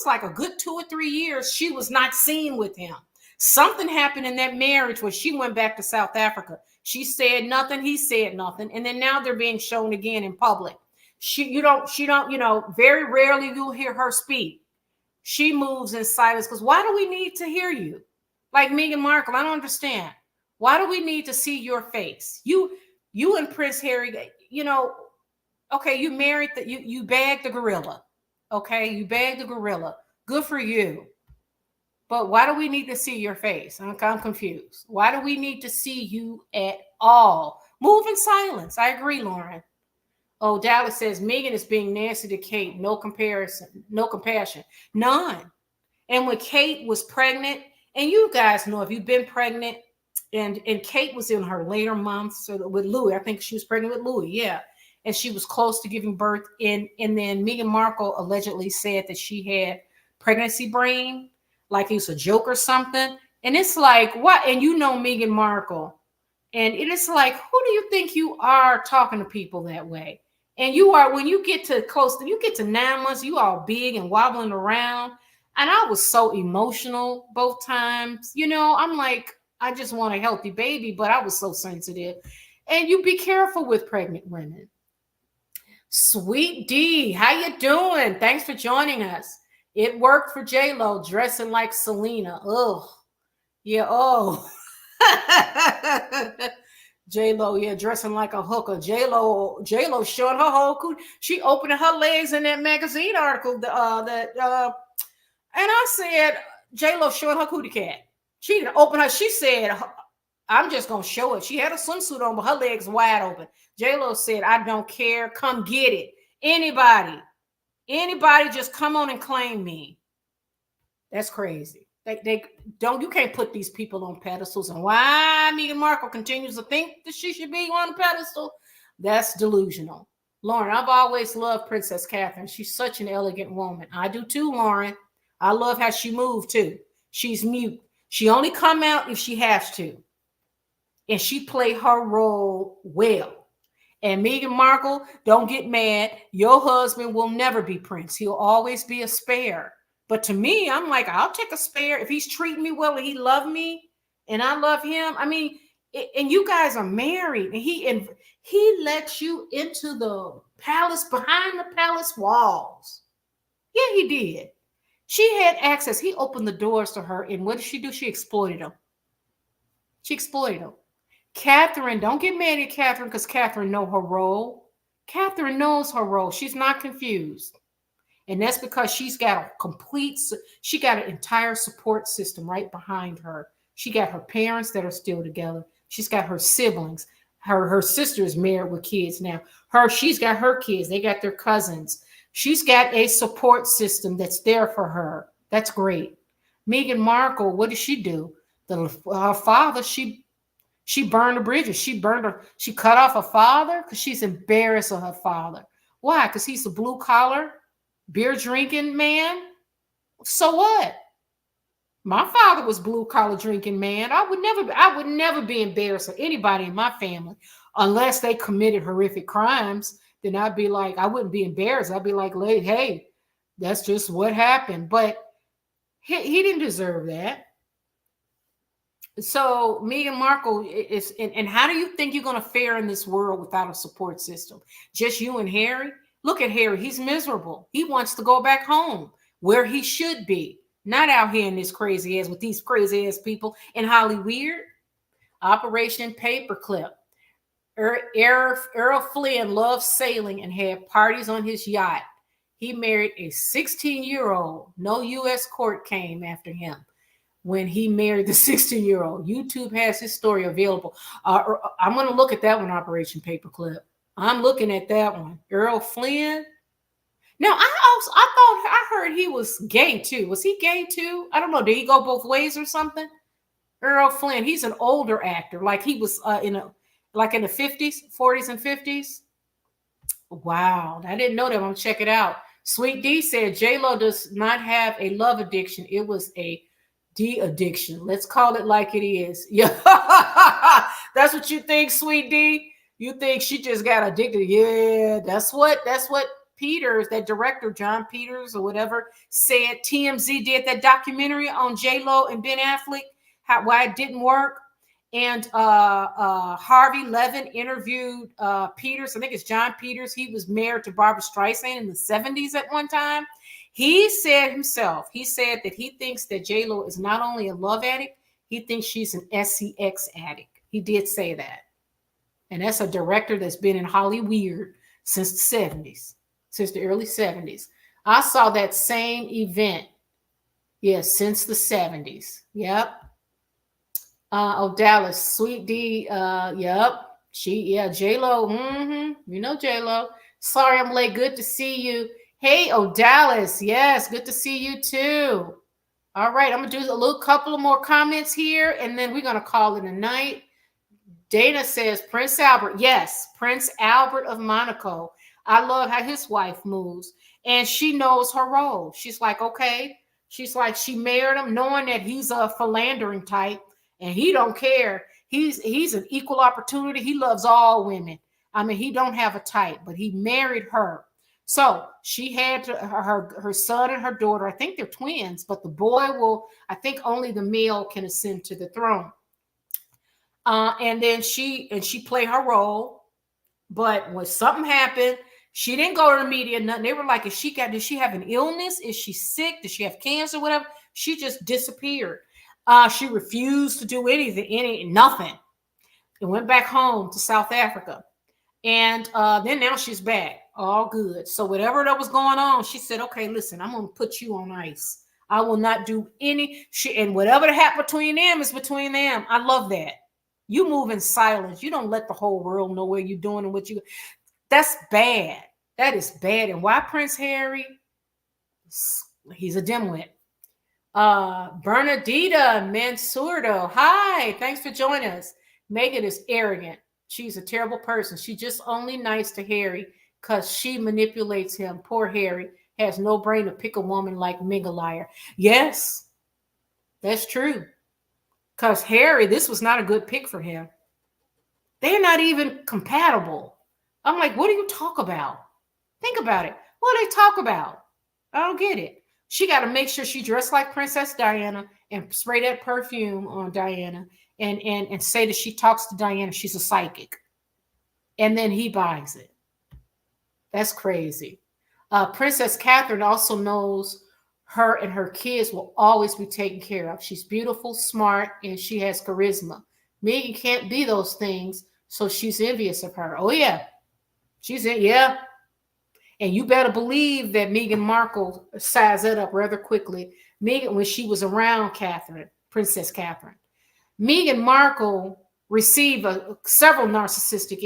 like a good 2 or 3 years, she was not seen with him. Something happened in that marriage where she went back to South Africa. She said nothing, he said nothing, and then now they're being shown again in public. She don't, very rarely you'll hear her speak. She moves in silence because why do we need to hear you? Like Meghan Markle, I don't understand. Why do we need to see your face? You and Prince Harry, okay, you married you bagged the gorilla. Okay, you bagged the gorilla. Good for you. But why do we need to see your face? I'm confused. Why do we need to see you at all? Move in silence. I agree, Lauren. Oh, Dallas says Meghan is being nasty to Kate. No comparison, no compassion. None. And when Kate was pregnant, and you guys know if you've been pregnant, and Kate was in her later months with Louis. I think she was pregnant with Louis, yeah. And she was close to giving birth. And then Meghan Markle allegedly said that she had pregnancy brain, like it was a joke or something. And it's like, what? And you know Meghan Markle. And it is like, who do you think you are talking to people that way? And you are, when you get to 9 months, you all big and wobbling around. And I was so emotional both times. I'm like, I just want a healthy baby, but I was so sensitive. And you be careful with pregnant women. Sweet D, how you doing? Thanks for joining us. It worked for JLo, dressing like Selena. Oh, yeah. Oh, JLo, yeah, dressing like a hooker. JLo showing her whole cootie. She opened her legs in that magazine article. And I said, JLo showing her cootie cat. She didn't open her. She said, I'm just gonna show it. She had a swimsuit on, but her legs wide open. JLo said, I don't care. Come get it. Anybody, just come on and claim me. That's crazy. You can't put these people on pedestals. And why Meghan Markle continues to think that she should be on a pedestal, that's delusional. Lauren, I've always loved Princess Catherine. She's such an elegant woman. I do too, Lauren. I love how she moved too. She's mute. She only come out if she has to. And she played her role well. And Meghan Markle, don't get mad. Your husband will never be Prince. He'll always be a spare. But to me, I'm like, I'll take a spare if he's treating me well and he loves me and I love him. I mean, and you guys are married, and he let you into the palace, behind the palace walls. Yeah, he did. She had access. He opened the doors to her, and what did she do? She exploited him. She exploited him. Catherine, don't get mad at Catherine because Catherine knows her role. Catherine knows her role. She's not confused. And that's because she's got she got an entire support system right behind her. She got her parents that are still together. She's got her siblings. Her sister is married with kids now. She's got her kids. They got their cousins. She's got a support system that's there for her. That's great. Meghan Markle, what did she do? Her father, she burned the bridges. She cut off her father because she's embarrassed of her father. Why? Because he's a blue collar, beer drinking man. So what? My father was blue collar drinking man. I would never be embarrassed of anybody in my family unless they committed horrific crimes. Then I'd be like, I wouldn't be embarrassed. I'd be like, hey, that's just what happened. But he didn't deserve that. So Meghan Markle is, and how do you think you're going to fare in this world without a support system? Just you and Harry? Look at Harry. He's miserable. He wants to go back home where he should be. Not out here in this crazy ass with these crazy ass people in Hollyweird. Operation Paperclip. Errol Flynn loves sailing and had parties on his yacht. He married a 16-year-old. No U.S. court came after him when he married the 16-year-old. YouTube has his story available. I'm going to look at that one, Operation Paperclip. I'm looking at that one. Errol Flynn. Now, I heard he was gay too. Was he gay too? I don't know. Did he go both ways or something? Errol Flynn, he's an older actor. Like he was in the 50s, 40s and 50s. Wow. I didn't know that. I'm going to check it out. Sweet D said JLo does not have a love addiction. It was a de-addiction. Let's call it like it is. Yeah. That's what you think, Sweet D? You think she just got addicted? Yeah, that's what Peters, that director, John Peters or whatever, said. TMZ did that documentary on JLo and Ben Affleck, why it didn't work. And Harvey Levin interviewed Peters. I think it's John Peters. He was married to Barbara Streisand in the 70s at one time. He said that he thinks that JLo is not only a love addict, he thinks she's an SEX addict. He did say that. And that's a director that's been in Hollyweird since the 70s. Since the early 70s. I saw that same event. Yes, since the 70s. Yep. Dallas, Sweet D. Yep. JLo. You know JLo. Sorry I'm late. Good to see you. Hey, Dallas. Yes, good to see you too. All right, I'm going to do a couple of more comments here, and then we're going to call it a night. Dana says, Prince Albert. Yes, Prince Albert of Monaco. I love how his wife moves, and she knows her role. She's like, okay. She's like, she married him knowing that he's a philandering type, and he don't care. He's an equal opportunity. He loves all women. I mean, he don't have a type, but he married her. So she had her son and her daughter. I think they're twins, but the boy I think only the male can ascend to the throne. And then she played her role. But when something happened, she didn't go to the media, nothing. They were like, did she have an illness? Is she sick? Did she have cancer? Whatever. She just disappeared. She refused to do nothing. And went back home to South Africa. And then now she's back. All good. So whatever that was going on, she said, okay, listen, I'm going to put you on ice. I will not do and whatever happened between them is between them. I love that. You move in silence. You don't let the whole world know what you're doing and that's bad. That is bad. And why Prince Harry? He's a dimwit. Bernadita Mansurdo. Hi, thanks for joining us. Meghan is arrogant. She's a terrible person. She's just only nice to Harry. because she manipulates him. Poor Harry has no brain to pick a woman like Meghan liar. Yes, that's true. Because Harry, this was not a good pick for him. They're not even compatible. I'm like, what do you talk about? Think about it. What do they talk about? I don't get it. She got to make sure she dressed like Princess Diana and spray that perfume on Diana and say that she talks to Diana. She's a psychic. And then he buys it. That's crazy. Princess Catherine also knows her and her kids will always be taken care of. She's beautiful, smart, and she has charisma. Meghan can't be those things, so she's envious of her. Oh, yeah. She's in, yeah. And you better believe that Meghan Markle sized that up rather quickly. Meghan, when she was around Catherine, Princess Catherine, Meghan Markle received several narcissistic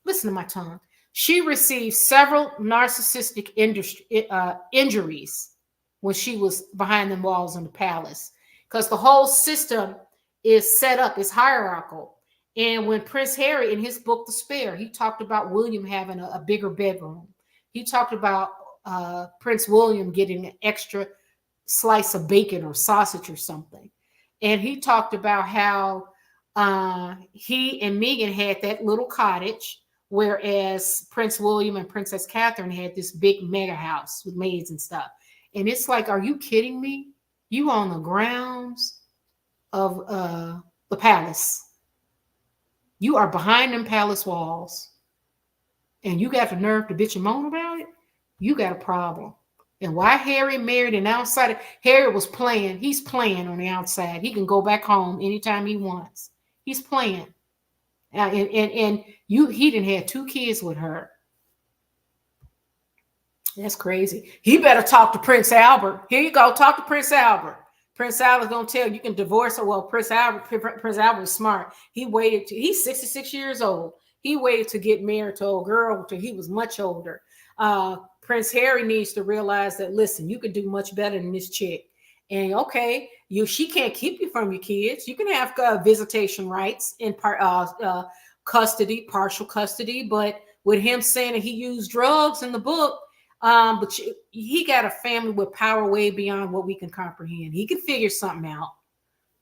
listen to my tongue. She received several narcissistic injuries when she was behind the walls in the palace, because the whole system is set up, is hierarchical. And when Prince Harry, in his book, The Spare, he talked about William having a bigger bedroom. He talked about Prince William getting an extra slice of bacon or sausage or something. And he talked about how he and Meghan had that little cottage, whereas Prince William and Princess Catherine had this big mega house with maids and stuff. And it's like, are you kidding me? You on the grounds of the palace. You are behind them palace walls. And you got the nerve to bitch and moan about it? You got a problem. And why Harry married an outsider? Harry was playing. He's playing on the outside. He can go back home anytime he wants. He's playing. He didn't have 2 kids with her. That's crazy. He better talk to Prince Albert. Here you go. Talk to Prince Albert. Prince Albert's gonna tell you can divorce her. Well, Prince Albert is smart. He's 66 years old. He waited to get married to a girl until he was much older. Prince Harry needs to realize that, listen, you can do much better than this chick. And okay, she can't keep you from your kids. You can have visitation rights in custody, partial custody. But with him saying that he used drugs in the book, he got a family with power way beyond what we can comprehend. He can figure something out.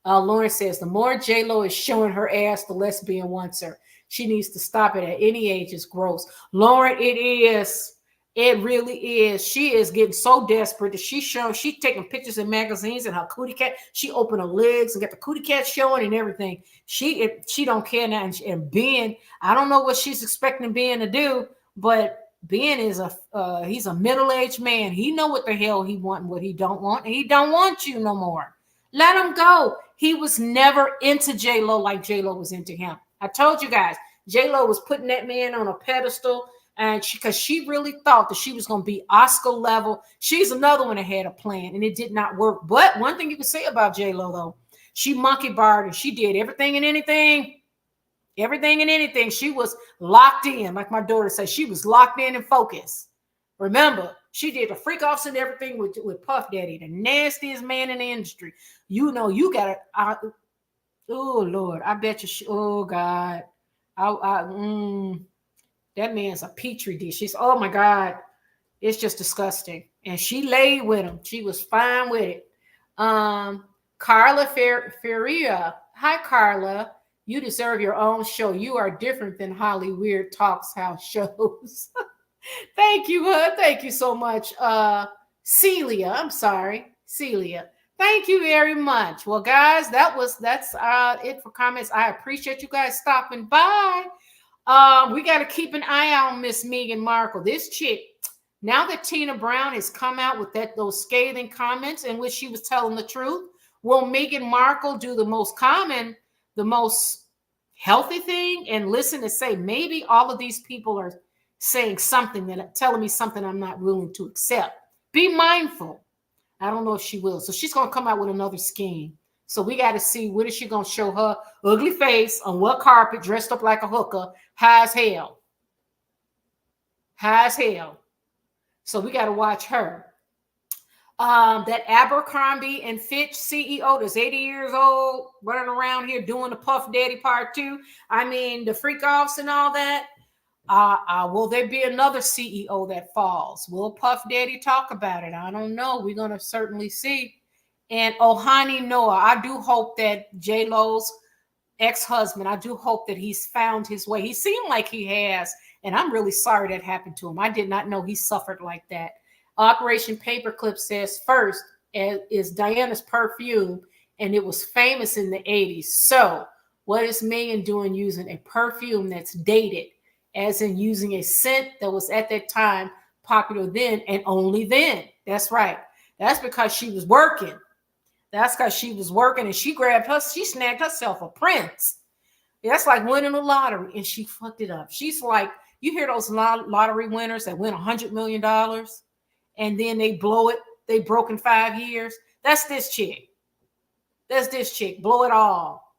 Lauren says, the more JLo is showing her ass, the less Ben wants her. She needs to stop it at any age. It's gross. Lauren, it is. It really is. She is getting so desperate that she's taking pictures in magazines and her cootie cat. She opened her legs and got the cootie cat showing and everything. She don't care now. And Ben, I don't know what she's expecting Ben to do, but Ben is he's a middle-aged man. He know what the hell he want and what he don't want, and he don't want you no more. Let him go. He was never into JLo like JLo was into him. I told you guys, JLo was putting that man on a pedestal, and because she really thought that she was going to be Oscar level. She's another one that had a plan, and it did not work. But one thing you can say about JLo, though, she monkey barred and she did everything and anything. Everything and anything. She was locked in, like my daughter says. She was locked in and focused. Remember, she did the freak-offs and everything with Puff Daddy, the nastiest man in the industry. You know, you got to. Oh Lord, I bet you. Oh God, that man's a petri dish. Oh my God, it's just disgusting. And she laid with him. She was fine with it. Carla Ferreira. Hi, Carla. You deserve your own show. You are different than Hollyweird Talks House shows. Thank you. Thank you so much. Celia. I'm sorry. Celia. Thank you very much. Well, guys, that's it for comments. I appreciate you guys stopping by. We got to keep an eye out on Miss Meghan Markle. This chick, now that Tina Brown has come out with those scathing comments in which she was telling the truth, will Meghan Markle do the most common, the most healthy thing and listen and say, maybe all of these people are saying something that telling me something I'm not willing to accept. Be mindful. I don't know if she will. So she's going to come out with another scheme. So we got to see, what is she going to show her ugly face on what carpet, dressed up like a hooker, high as hell. High as hell. So we got to watch her. That Abercrombie and Fitch CEO that's 80 years old, running around here doing the Puff Daddy part 2. I mean, the Freakoffs and all that. Will there be another CEO that falls? Will Puff Daddy talk about it? I don't know. We're going to certainly see. And Ojani Noa, I do hope that JLo's ex-husband, I do hope that he's found his way. He seemed like he has, and I'm really sorry that happened to him. I did not know he suffered like that. Operation Paperclip says first is Diana's perfume, and it was famous in the 80s. So what is Meghan doing using a perfume that's dated, as in using a scent that was at that time popular then and only then? That's right. That's because she was working. That's because she was working and she snagged herself a prince. That's like winning the lottery and she fucked it up. She's like, you hear those lottery winners that win $100 million and then they blow it. They broke in 5 years. That's this chick. Blow it all.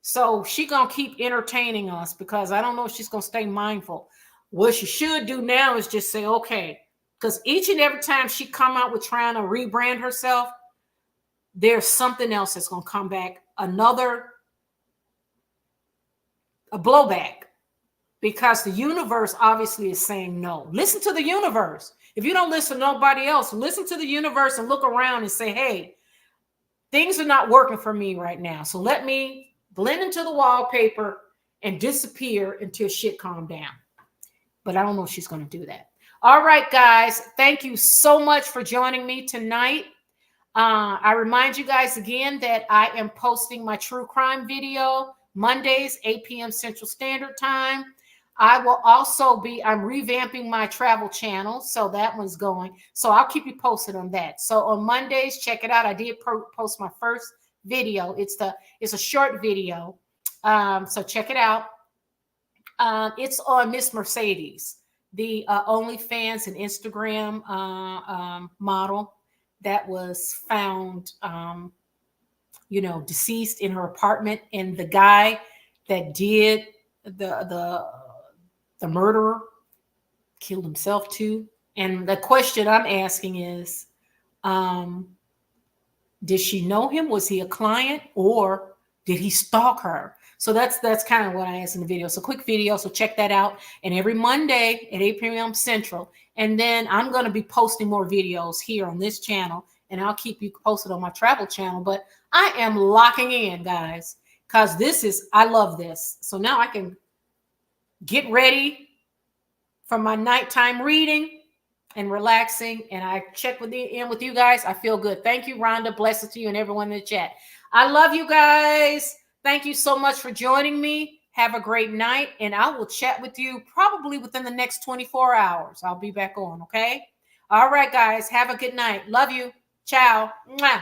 So she gonna keep entertaining us because I don't know if she's gonna stay mindful. What she should do now is just say, okay, because each and every time she come out with trying to rebrand herself, there's something else that's going to come back, a blowback, because the universe obviously is saying no. Listen to the universe. If you don't listen to nobody else, listen to the universe and look around and say, hey, things are not working for me right now. So let me blend into the wallpaper and disappear until shit calm down. But I don't know if she's going to do that. All right, guys. Thank you so much for joining me tonight. I remind you guys again that I am posting my true crime video Mondays, 8 p.m. Central Standard Time. I will also I'm revamping my travel channel, so that one's going. So I'll keep you posted on that. So on Mondays, check it out. I did post my first video. It's a short video, so check it out. It's on Miss Mercedes, the OnlyFans and Instagram model that was found, deceased in her apartment, and the guy that did the murderer killed himself too. And the question I'm asking is, did she know him? Was he a client, or did he stalk her? So that's kind of what I asked in the video. So quick video, so check that out. And every Monday at 8 p.m. Central. And then I'm going to be posting more videos here on this channel, and I'll keep you posted on my travel channel. But I am locking in, guys, because I love this. So now I can get ready for my nighttime reading and relaxing, and I check with you guys. I feel good. Thank you, Rhonda. Blessings to you and everyone in the chat. I love you guys. Thank you so much for joining me. Have a great night, and I will chat with you probably within the next 24 hours. I'll be back on, okay? All right, guys. Have a good night. Love you. Ciao. Mwah.